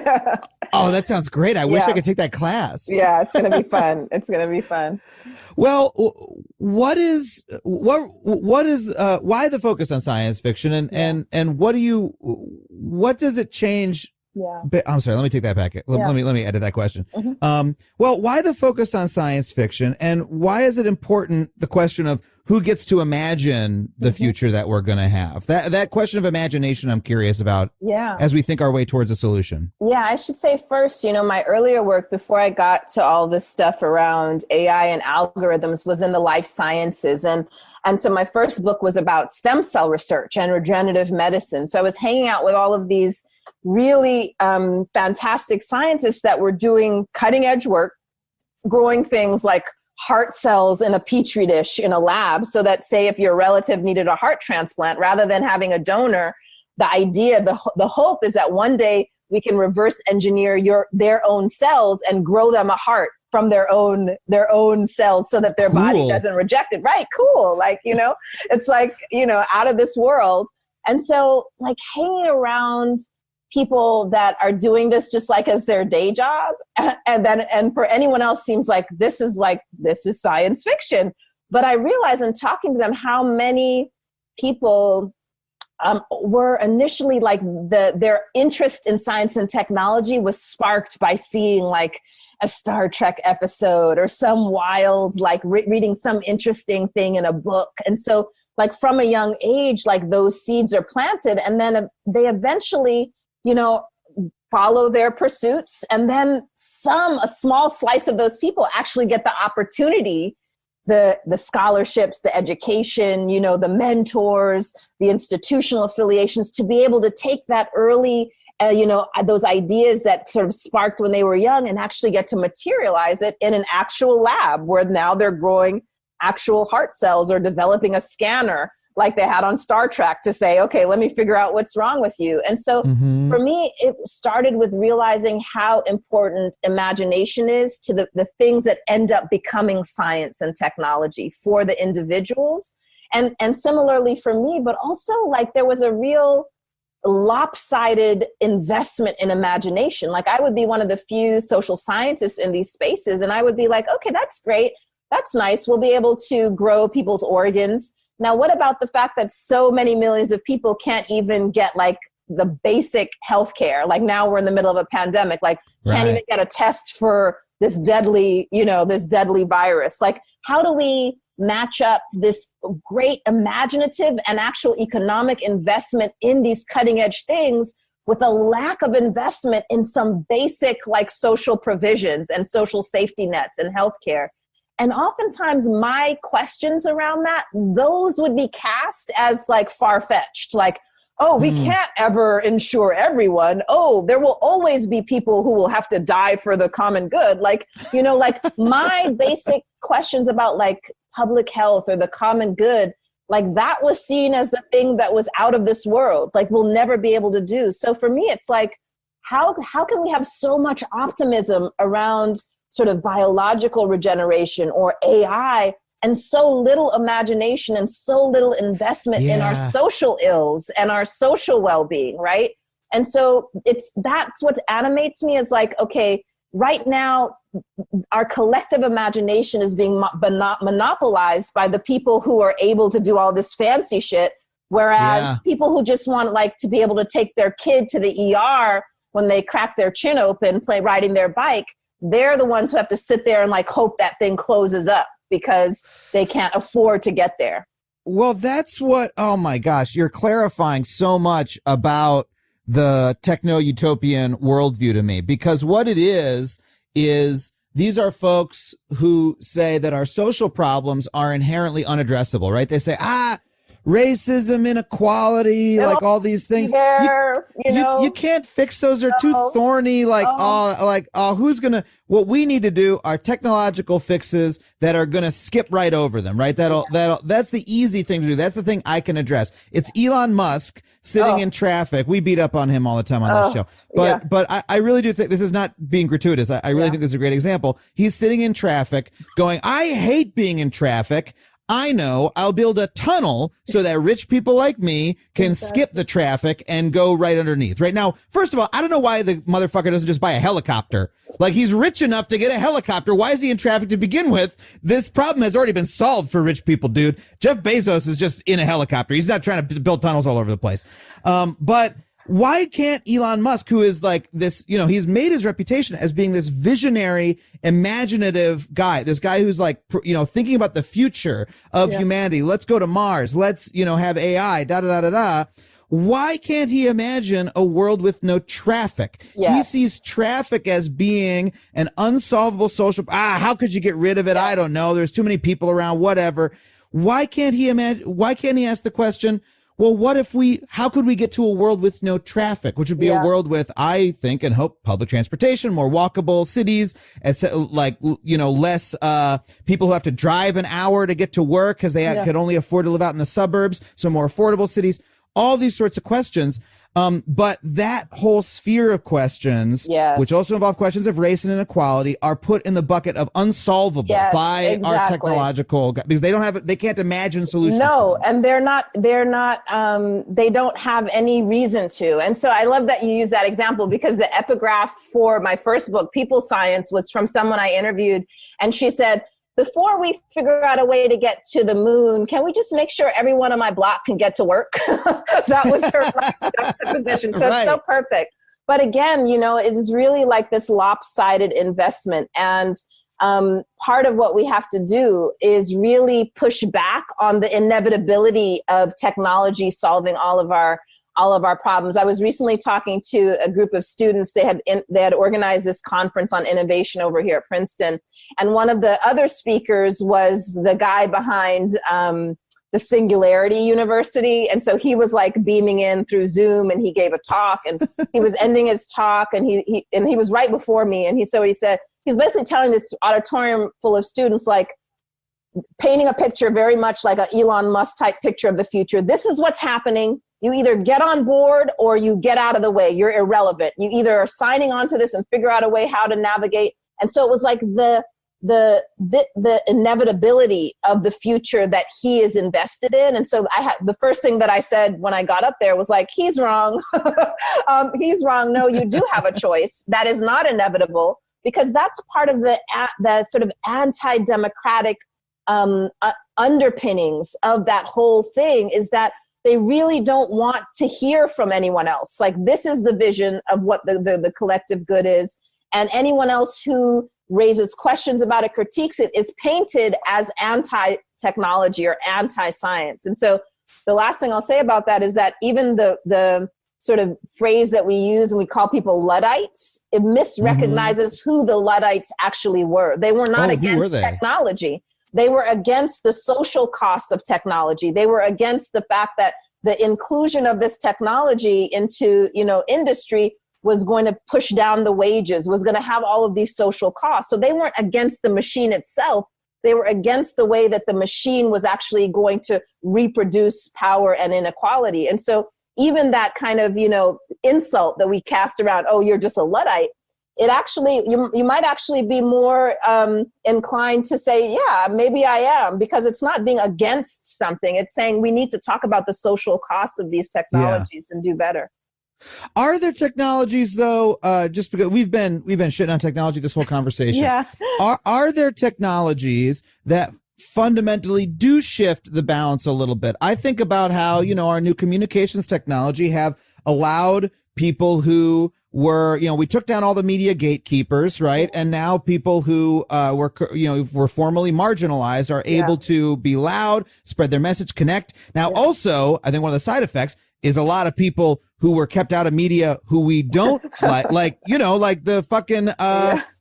Oh, that sounds great. I wish I could take that class. Yeah, it's going to be fun. It's going to be fun. Well, why the focus on science fiction, and what does it change? Yeah. I'm sorry. Let me take that back. Let me edit that question. Mm-hmm. Well, why the focus on science fiction, and why is it important? The question of who gets to imagine the future that we're going to have. That question of imagination, I'm curious about. Yeah. As we think our way towards a solution. Yeah, I should say first, my earlier work before I got to all this stuff around AI and algorithms was in the life sciences, and so my first book was about stem cell research and regenerative medicine. So I was hanging out with all of these really fantastic scientists that were doing cutting edge work, growing things like heart cells in a petri dish in a lab, so that, say, if your relative needed a heart transplant, rather than having a donor, the idea, the hope is that one day we can reverse engineer their own cells and grow them a heart from their own cells, so that their body doesn't reject it. Right? Cool. It's like, out of this world. And so, like, hanging around people that are doing this just like as their day job, and for anyone else seems like this is science fiction. But I realized in talking to them how many people were initially like their interest in science and technology was sparked by seeing like a Star Trek episode or some wild, like reading some interesting thing in a book. And so, like, from a young age, like, those seeds are planted, and then they eventually, follow their pursuits. And then a small slice of those people actually get the opportunity, the scholarships, the education, the mentors, the institutional affiliations, to be able to take that early, those ideas that sort of sparked when they were young, and actually get to materialize it in an actual lab where now they're growing actual heart cells or developing a scanner like they had on Star Trek to say, okay, let me figure out what's wrong with you. And so for me, it started with realizing how important imagination is to the things that end up becoming science and technology for the individuals. And similarly for me, but also like there was a real lopsided investment in imagination. Like I would be one of the few social scientists in these spaces, and I would be like, okay, that's great. That's nice. We'll be able to grow people's organs. Now, what about the fact that so many millions of people can't even get like the basic healthcare? Like now we're in the middle of a pandemic, like can't even get a test for this deadly, this deadly virus. Like how do we match up this great imaginative and actual economic investment in these cutting edge things with a lack of investment in some basic like social provisions and social safety nets and healthcare? And oftentimes my questions around that, those would be cast as like far-fetched, like, oh, we can't ever insure everyone. Oh, there will always be people who will have to die for the common good. Like, like my basic questions about like public health or the common good, like that was seen as the thing that was out of this world, like we'll never be able to do. So for me, it's like, how can we have so much optimism around sort of biological regeneration or AI and so little imagination and so little investment in our social ills and our social well-being, right? And so that's what animates me is like, okay, right now, our collective imagination is being monopolized by the people who are able to do all this fancy shit, whereas people who just want like to be able to take their kid to the ER when they crack their chin open, riding their bike, they're the ones who have to sit there and like hope that thing closes up because they can't afford to get there. Well, that's what, oh my gosh, you're clarifying so much about the techno-utopian worldview to me, because what it is these are folks who say that our social problems are inherently unaddressable, right? They say, racism, inequality, like all these things. You can't fix those. They're too thorny. Who's going to, what we need to do are technological fixes that are going to skip right over them, right? That's the easy thing to do. That's the thing I can address. It's Elon Musk sitting in traffic. We beat up on him all the time on this show. But I really do think this is not being gratuitous. I really think this is a great example. He's sitting in traffic going, I hate being in traffic. I know I'll build a tunnel so that rich people like me can skip the traffic and go right underneath. Right now, first of all, I don't know why the motherfucker doesn't just buy a helicopter. Like, he's rich enough to get a helicopter. Why is he in traffic to begin with? This problem has already been solved for rich people, dude. Jeff Bezos is just in a helicopter. He's not trying to build tunnels all over the place. But why can't Elon Musk, who is like this, he's made his reputation as being this visionary, imaginative guy, this guy who's like, thinking about the future of humanity. Let's go to Mars. Let's, have AI, Why can't he imagine a world with no traffic? He sees traffic as being an unsolvable social, how could you get rid of it? I don't know. There's too many people around, whatever. Why can't he ask the question, well, how could we get to a world with no traffic, which would be a world with, I think and hope, public transportation, more walkable cities, less people who have to drive an hour to get to work because they could only afford to live out in the suburbs, so more affordable cities, all these sorts of questions. But that whole sphere of questions, which also involve questions of race and inequality, are put in the bucket of unsolvable by our technological, because they can't imagine solutions. No, and they don't have any reason to. And so I love that you use that example, because the epigraph for my first book, People Science, was from someone I interviewed. And she said, before we figure out a way to get to the moon, can we just make sure everyone on my block can get to work? That was her position. So It's so perfect. But again, it is really like this lopsided investment. And part of what we have to do is really push back on the inevitability of technology solving all of our problems. I was recently talking to a group of students. They had organized this conference on innovation over here at Princeton. And one of the other speakers was the guy behind the Singularity University. And so he was like beaming in through Zoom, and he gave a talk, and he was ending his talk, and he was right before me. And he said, he's basically telling this auditorium full of students, like, painting a picture very much like a Elon Musk type picture of the future. This is what's happening. You either get on board or you get out of the way. You're irrelevant. You either are signing on to this and figure out a way how to navigate. And so it was like the inevitability of the future that he is invested in. And so the first thing that I said when I got up there was like, he's wrong. He's wrong. No, you do have a choice. That is not inevitable, because that's part of the sort of anti-democratic underpinnings of that whole thing, is that they really don't want to hear from anyone else. Like, this is the vision of what the collective good is. And anyone else who raises questions about it, critiques it, is painted as anti-technology or anti-science. And so the last thing I'll say about that is that even the sort of phrase that we use and we call people Luddites, it misrecognizes who the Luddites actually were. They were not against technology. They were against the social costs of technology. They were against the fact that the inclusion of this technology into, industry was going to push down the wages, was going to have all of these social costs. So they weren't against the machine itself. They were against the way that the machine was actually going to reproduce power and inequality. And so even that kind of, insult that we cast around, oh, you're just a Luddite, it actually, you might actually be more inclined to say, yeah, maybe I am, because it's not being against something. It's saying we need to talk about the social cost of these technologies and do better. Are there technologies, though, just because we've been shitting on technology this whole conversation. Yeah. Are there technologies that fundamentally do shift the balance a little bit? I think about how, our new communications technology have allowed people who were, we took down all the media gatekeepers, right? And now people who were formerly marginalized are able to be loud, spread their message, connect. Now, also, I think one of the side effects is a lot of people who were kept out of media who we don't like, like the fucking,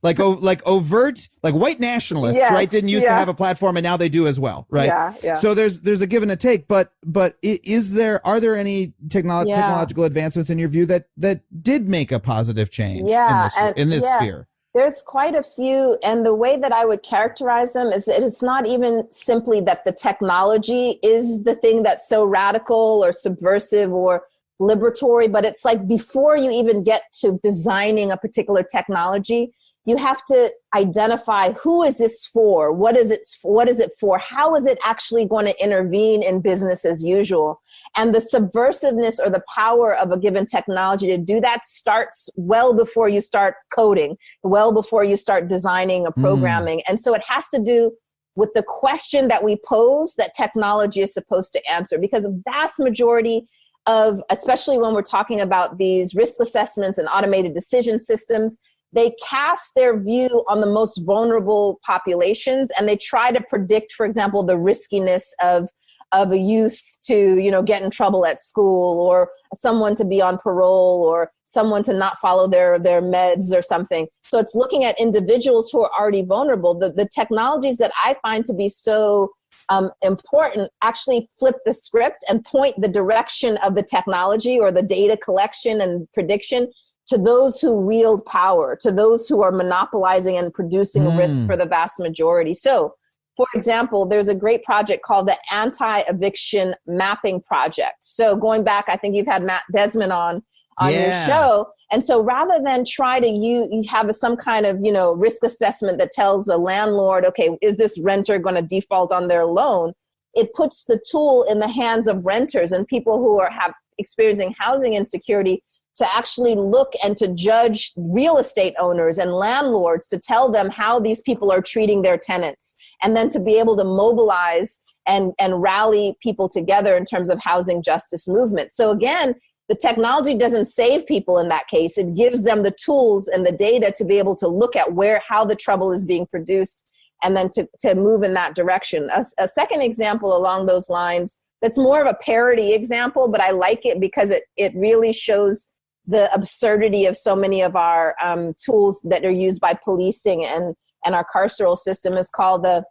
like overt, like white nationalists, right? Didn't used to have a platform, and now they do as well, right? Yeah. So there's a give and a take, but are there any technological advancements in your view that did make a positive change in this sphere? There's quite a few, and the way that I would characterize them is that it's not even simply that the technology is the thing that's so radical or subversive or liberatory, but it's like before you even get to designing a particular technology, you have to identify who is this for, what is it for, how is it actually going to intervene in business as usual. And the subversiveness or the power of a given technology to do that starts well before you start coding, well before you start designing or programming. And so it has to do with the question that we pose that technology is supposed to answer, because a vast majority of, especially when we're talking about these risk assessments and automated decision systems, they cast their view on the most vulnerable populations, and they try to predict, for example, the riskiness of a youth to, get in trouble at school, or someone to be on parole, or someone to not follow their meds or something. So it's looking at individuals who are already vulnerable. The technologies that I find to be so important actually flip the script and point the direction of the technology or the data collection and prediction to those who wield power, to those who are monopolizing and producing risk for the vast majority. So, for example, there's a great project called the Anti-Eviction Mapping Project. So going back, I think you've had Matt Desmond on your show. And so rather than try to you have some kind of, risk assessment that tells a landlord, okay, is this renter going to default on their loan? It puts the tool in the hands of renters and people who are experiencing housing insecurity to actually look and to judge real estate owners and landlords, to tell them how these people are treating their tenants, and then to be able to mobilize and rally people together in terms of housing justice movement. So again, the technology doesn't save people in that case. It gives them the tools and the data to be able to look at how the trouble is being produced, and then to move in that direction. A second example along those lines, that's more of a parody example, but I like it because it really shows the absurdity of so many of our tools that are used by policing and our carceral system, is called the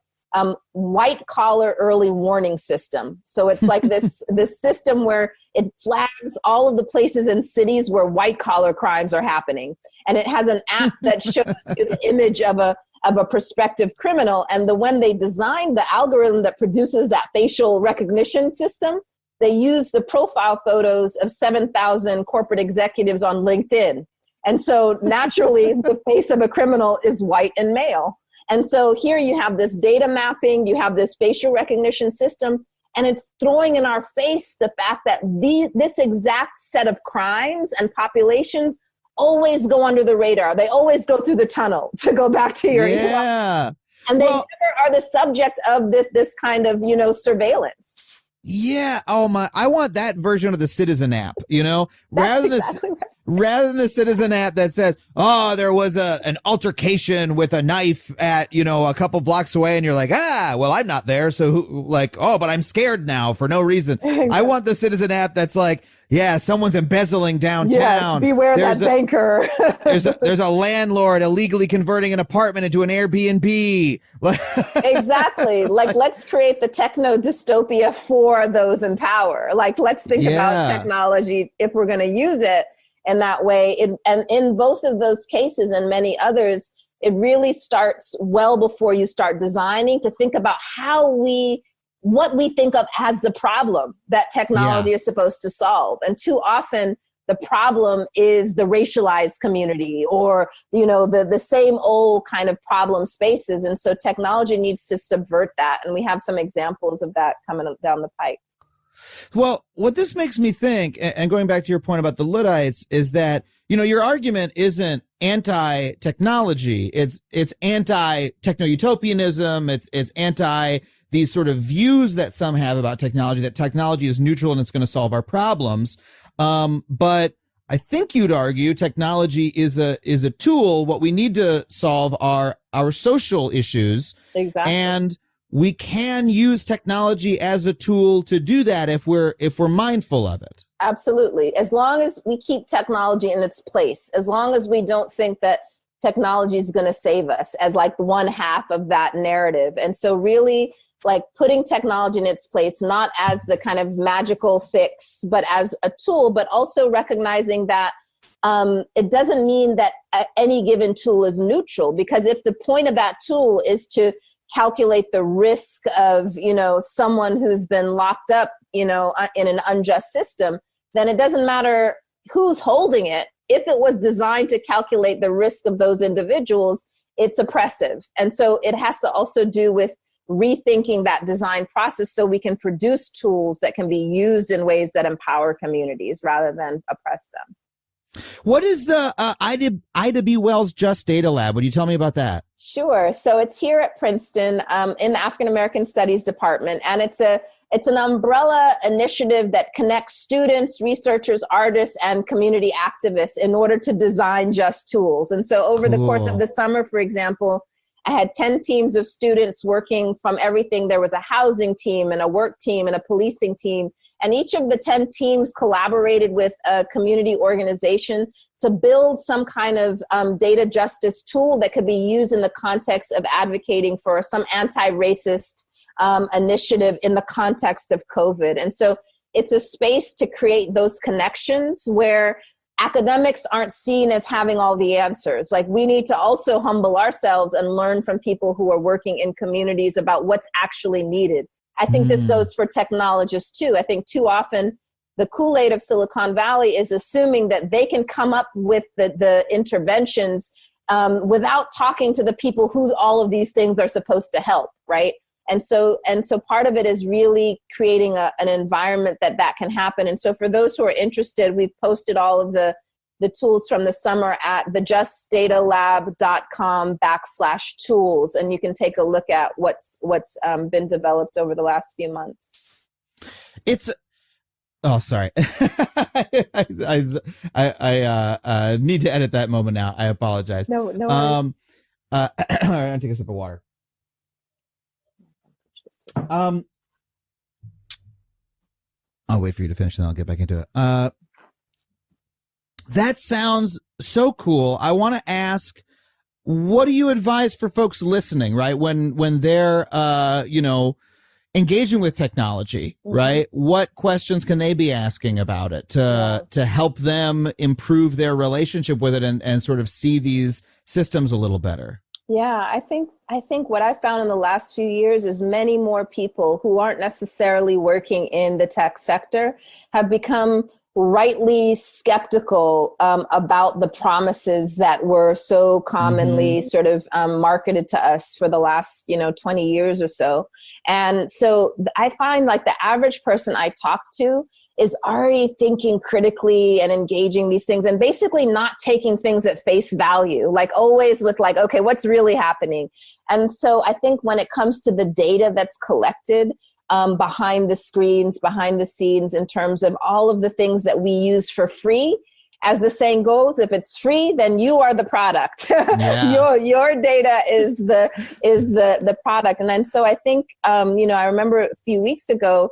white collar early warning system. So it's like this system where it flags all of the places in cities where white collar crimes are happening. And it has an app that shows you the image of of a prospective criminal. And when they designed the algorithm that produces that facial recognition system, they used the profile photos of 7,000 corporate executives on LinkedIn. And so naturally, the face of a criminal is white and male. And so here you have this data mapping, you have this facial recognition system, and it's throwing in our face the fact that this exact set of crimes and populations always go under the radar. They always go through the tunnel, to go back to your And they never are the subject of this kind of, surveillance. Yeah. Oh my! I want that version of the Citizen app. Rather than the Citizen app that says, "Oh, there was an altercation with a knife at a couple blocks away," and you're like, well, I'm not there, so but I'm scared now for no reason. I want the Citizen app that's like, yeah, someone's embezzling downtown. Yes, beware that banker. there's a landlord illegally converting an apartment into an Airbnb. Exactly. Let's create the techno dystopia for those in power. Let's think about technology if we're going to use it in that way. And in both of those cases and many others, it really starts well before you start designing, to think about what we think of as the problem that technology is supposed to solve. And too often the problem is the racialized community, or, the same old kind of problem spaces. And so technology needs to subvert that. And we have some examples of that coming down the pike. Well, what this makes me think, and going back to your point about the Luddites, is that, your argument isn't anti-technology. It's anti-techno-utopianism. It's anti these sort of views that some have about technology, that technology is neutral and it's going to solve our problems. But I think you'd argue technology is a tool. What we need to solve are our social issues. Exactly. And we can use technology as a tool to do that if we're mindful of it. Absolutely. As long as we keep technology in its place, as long as we don't think that technology is going to save us as one half of that narrative. And so really putting technology in its place, not as the kind of magical fix, but as a tool, but also recognizing that it doesn't mean that any given tool is neutral, because if the point of that tool is to calculate the risk of, someone who's been locked up, in an unjust system, then it doesn't matter who's holding it. If it was designed to calculate the risk of those individuals, it's oppressive. And so it has to also do with rethinking that design process so we can produce tools that can be used in ways that empower communities rather than oppress them. What is the Ida B. Wells Just Data Lab? Would you tell me about that? Sure. So it's here at Princeton in the African American Studies Department, and it's an umbrella initiative that connects students, researchers, artists, and community activists in order to design just tools. And so over the course of the summer, for example, I had 10 teams of students working from everything. There was a housing team and a work team and a policing team. And each of the 10 teams collaborated with a community organization to build some kind of data justice tool that could be used in the context of advocating for some anti-racist initiative in the context of COVID. And so it's a space to create those connections where academics aren't seen as having all the answers. We need to also humble ourselves and learn from people who are working in communities about what's actually needed. I think this goes for technologists too. I think too often the Kool-Aid of Silicon Valley is assuming that they can come up with the interventions without talking to the people who all of these things are supposed to help, right? And so part of it is really creating an environment that can happen. And so for those who are interested, we've posted all of the tools from the summer at thejustdatalab.com/tools. And you can take a look at what's been developed over the last few months. Sorry. I need to edit that moment now. I apologize. No. I'm going to take a sip of water. I'll wait for you to finish and then I'll get back into it. That sounds so cool. I want to ask, what do you advise for folks listening, right? When they're, engaging with technology, right? What questions can they be asking about it to help them improve their relationship with it and sort of see these systems a little better? Yeah, I think what I found in the last few years is many more people who aren't necessarily working in the tech sector have become rightly skeptical about the promises that were so commonly sort of marketed to us for the last 20 years or so. And so I find like the average person I talk to is already thinking critically and engaging these things and basically not taking things at face value, like always with like, okay, what's really happening? And so I think when it comes to the data that's collected behind the screens, behind the scenes, in terms of all of the things that we use for free, as the saying goes, if it's free, then you are the product. Yeah. your data is the product. And then so I think I remember a few weeks ago,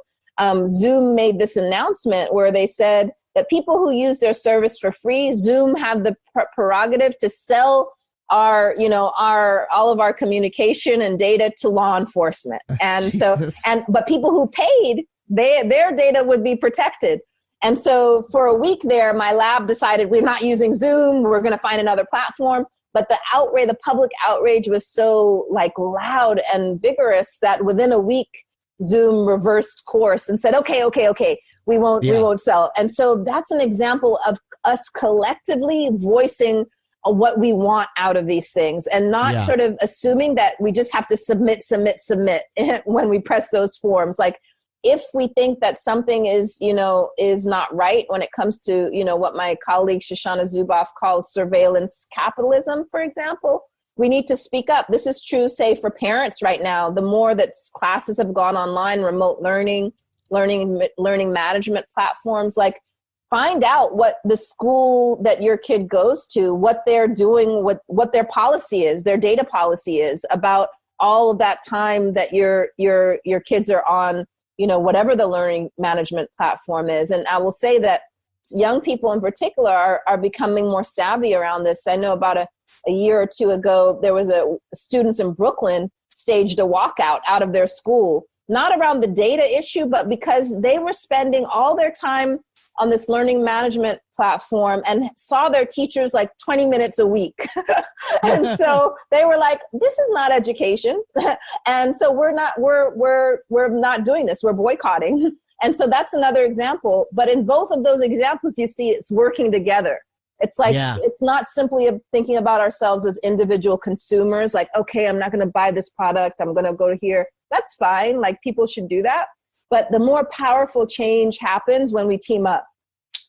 Zoom made this announcement where they said that people who use their service for free, Zoom had the prerogative to sell all of our communication and data to law enforcement. And but people who paid, their data would be protected. And so for a week there, my lab decided we're not using Zoom. We're going to find another platform. But the public outrage was so like loud and vigorous that within a week, Zoom reversed course and said, okay, we won't sell. And so that's an example of us collectively voicing what we want out of these things and not sort of assuming that we just have to submit when we press those forms. Like if we think that something is not right when it comes to, what my colleague Shoshana Zuboff calls surveillance capitalism, for example, we need to speak up. This is true, say, for parents right now. The more that classes have gone online, remote learning management platforms, like find out what the school that your kid goes to, what they're doing, what their policy is, their data policy is about all of that time that your kids are on, whatever the learning management platform is. And I will say that young people in particular are becoming more savvy around this. I know about a year or two ago, there was students in Brooklyn staged a walkout out of their school, not around the data issue, but because they were spending all their time on this learning management platform and saw their teachers like 20 minutes a week. And so they were like, this is not education. And so we're not doing this. We're boycotting. And so that's another example. But in both of those examples, you see it's working together. It's like, It's not simply thinking about ourselves as individual consumers, like, okay, I'm not going to buy this product. I'm going to go here. That's fine. Like people should do that. But the more powerful change happens when we team up,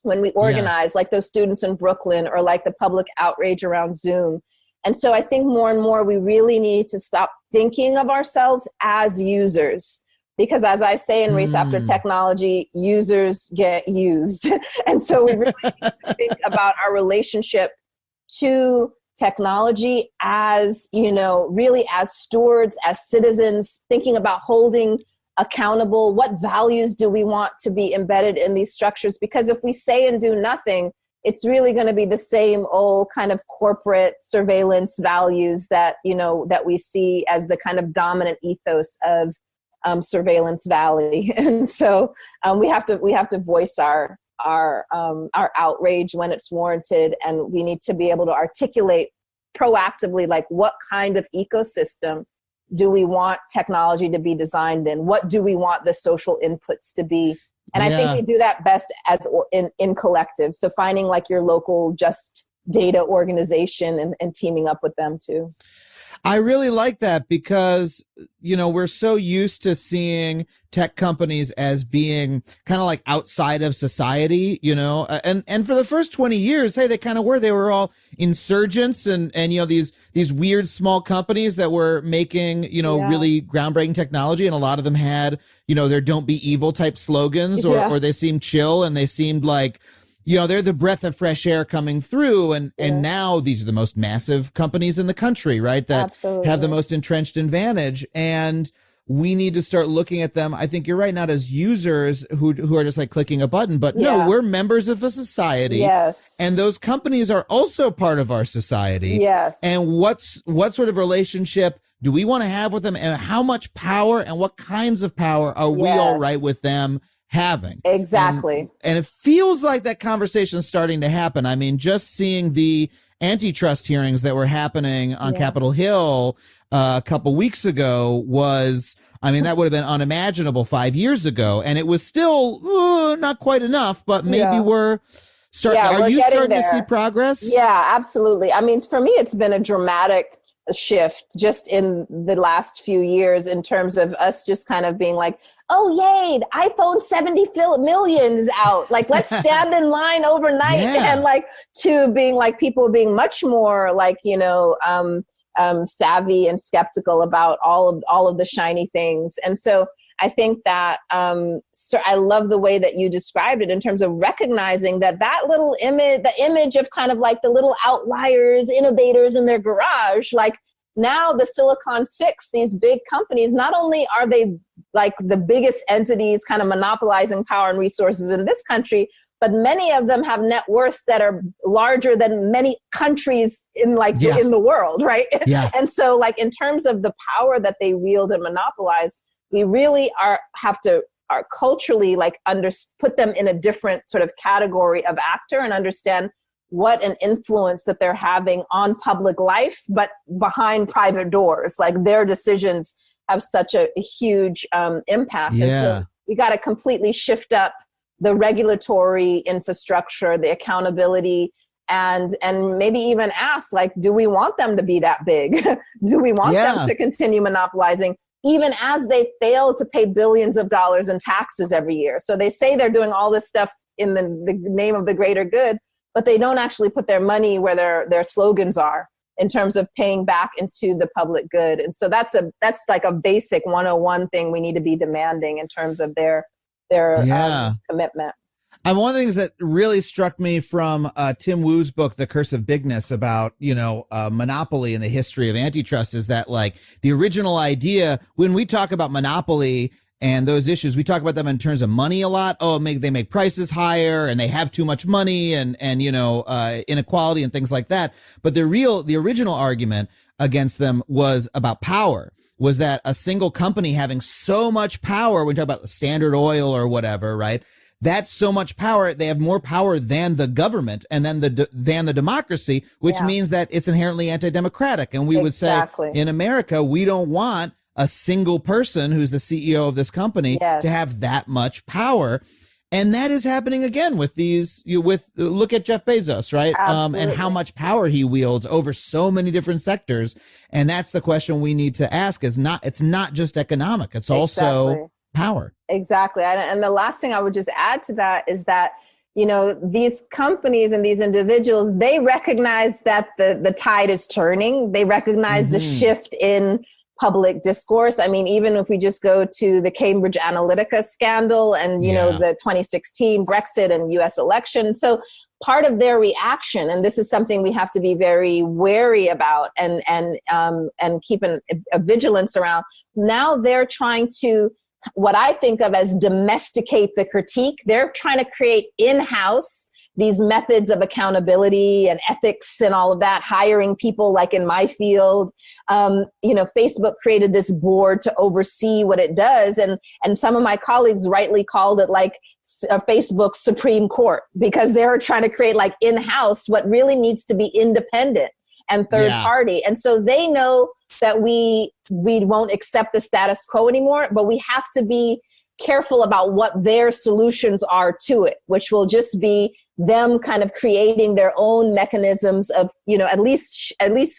when we organize, like those students in Brooklyn or like the public outrage around Zoom. And so I think more and more we really need to stop thinking of ourselves as users. Because as I say in Race After Technology, users get used. And so we really need to think about our relationship to technology as, really as stewards, as citizens, thinking about holding accountable. What values do we want to be embedded in these structures? Because if we say and do nothing, it's really going to be the same old kind of corporate surveillance values that, that we see as the kind of dominant ethos of Surveillance Valley. And so we have to voice our outrage when it's warranted, and we need to be able to articulate proactively, like what kind of ecosystem do we want technology to be designed in? What do we want the social inputs to be? And I think we do that best as in collective. So finding like your local just data organization and teaming up with them too. I really like that because, we're so used to seeing tech companies as being kind of like outside of society, and for the first 20 years, hey, they kind of were. They were all insurgents and these weird small companies that were making, really groundbreaking technology. And a lot of them had, their don't be evil type slogans or they seemed chill and they seemed like, they're the breath of fresh air coming through. And now these are the most massive companies in the country, right? That have the most entrenched advantage. And we need to start looking at them. I think you're right, not as users who are just like clicking a button, but no, we're members of a society. Yes. And those companies are also part of our society. Yes. And what sort of relationship do we want to have with them, and how much power and what kinds of power are we all right with them having. Exactly. And it feels like that conversation is starting to happen. I mean, just seeing the antitrust hearings that were happening on Capitol Hill a couple weeks ago was, I mean, that would have been unimaginable 5 years ago. And it was still not quite enough, but maybe we're starting. Are you starting to see progress? Yeah, absolutely. I mean, for me, it's been a dramatic shift just in the last few years in terms of us just kind of being like, oh, yay, the iPhone 70 million is out. Like, let's stand in line overnight. And like, to being like people being much more like, savvy and skeptical about all of the shiny things. And so I think that I love the way that you described it in terms of recognizing that little image, the image of kind of like the little outliers, innovators in their garage, like now the Silicon Six, these big companies, not only are they like the biggest entities kind of monopolizing power and resources in this country, but many of them have net worths that are larger than many countries in in the world, right? And so like in terms of the power that they wield and monopolize, we really are culturally like put them in a different sort of category of actor and understand what an influence that they're having on public life, but behind private doors. Like their decisions have such a huge impact. And so we got to completely shift up the regulatory infrastructure, the accountability, and maybe even ask, like, do we want them to be that big? Do we want them to continue monopolizing, even as they fail to pay billions of dollars in taxes every year? So they say they're doing all this stuff in the name of the greater good, but they don't actually put their money where their slogans are in terms of paying back into the public good. And so that's like a basic 101 thing we need to be demanding in terms of their commitment. And one of the things that really struck me from Tim Wu's book, The Curse of Bigness, about, monopoly and the history of antitrust is that like the original idea, when we talk about monopoly and those issues, we talk about them in terms of money a lot. Oh, they make prices higher and they have too much money and inequality and things like that. But the original argument against them was about power. Was that a single company having so much power, we talk about Standard Oil or whatever, right? That's so much power. They have more power than the government and then than the democracy, which means that it's inherently anti-democratic. And we would say in America, we don't want a single person who's the CEO of this company to have that much power. And that is happening again with look at Jeff Bezos, right? And how much power he wields over so many different sectors. And that's the question we need to ask it's not just economic. It's also power. Exactly. And the last thing I would just add to that is that, these companies and these individuals, they recognize that the tide is turning. They recognize the shift in public discourse. I mean, even if we just go to the Cambridge Analytica scandal and, the 2016 Brexit and US election. So part of their reaction, and this is something we have to be very wary about and keep a vigilance around. Now they're trying to, what I think of as domesticate the critique. They're trying to create in-house these methods of accountability and ethics and all of that, hiring people like in my field. Facebook created this board to oversee what it does. And some of my colleagues rightly called it like Facebook's Supreme Court, because they're trying to create like in-house what really needs to be independent and third party. And so they know that we won't accept the status quo anymore, but we have to be careful about what their solutions are to it, which will just be them kind of creating their own mechanisms of, at least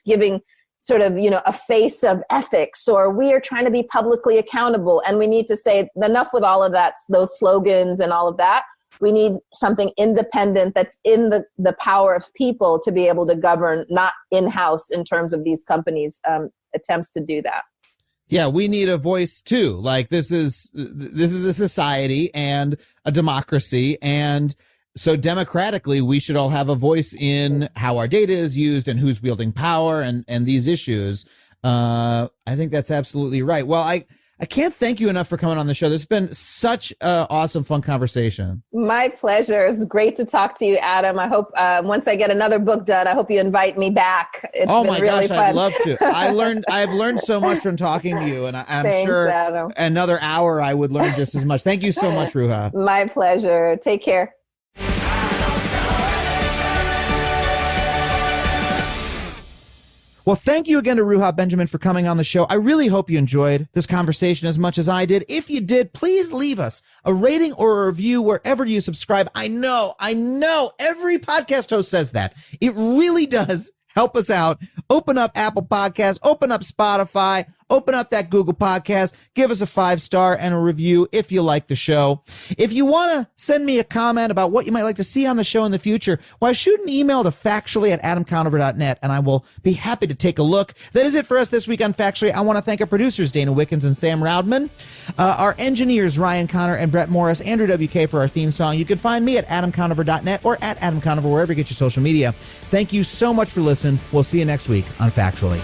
giving sort of, a face of ethics, or we are trying to be publicly accountable. And we need to say enough with all of that, those slogans and all of that. We need something independent that's in the power of people to be able to govern, not in-house in terms of these companies' attempts to do that. Yeah, we need a voice too. Like this is a society and a democracy, and so democratically we should all have a voice in how our data is used and who's wielding power and these issues. I think that's absolutely right. Well, I can't thank you enough for coming on the show. This has been such an awesome, fun conversation. My pleasure. It's great to talk to you, Adam. I hope once I get another book done, I hope you invite me back. It's oh been my really gosh, fun. I'd love to. I've learned so much from talking to you, and I'm Thanks, sure Adam. another hour I would learn just as much. Thank you so much, Ruha. My pleasure. Take care. Well, thank you again to Ruha Benjamin for coming on the show. I really hope you enjoyed this conversation as much as I did. If you did, please leave us a rating or a review wherever you subscribe. I know every podcast host says that. It really does help us out. Open up Apple Podcasts, open up Spotify, open up that Google Podcast, give us a 5-star and a review if you like the show. If you want to send me a comment about what you might like to see on the show in the future, why shoot an email to factually@adamconover.net and I will be happy to take a look. That is it for us this week on Factually. I want to thank our producers, Dana Wickens and Sam Roudman, our engineers, Ryan Connor and Brett Morris, Andrew WK for our theme song. You can find me at adamconover.net or at Adam Conover, wherever you get your social media. Thank you so much for listening. We'll see you next week on Factually.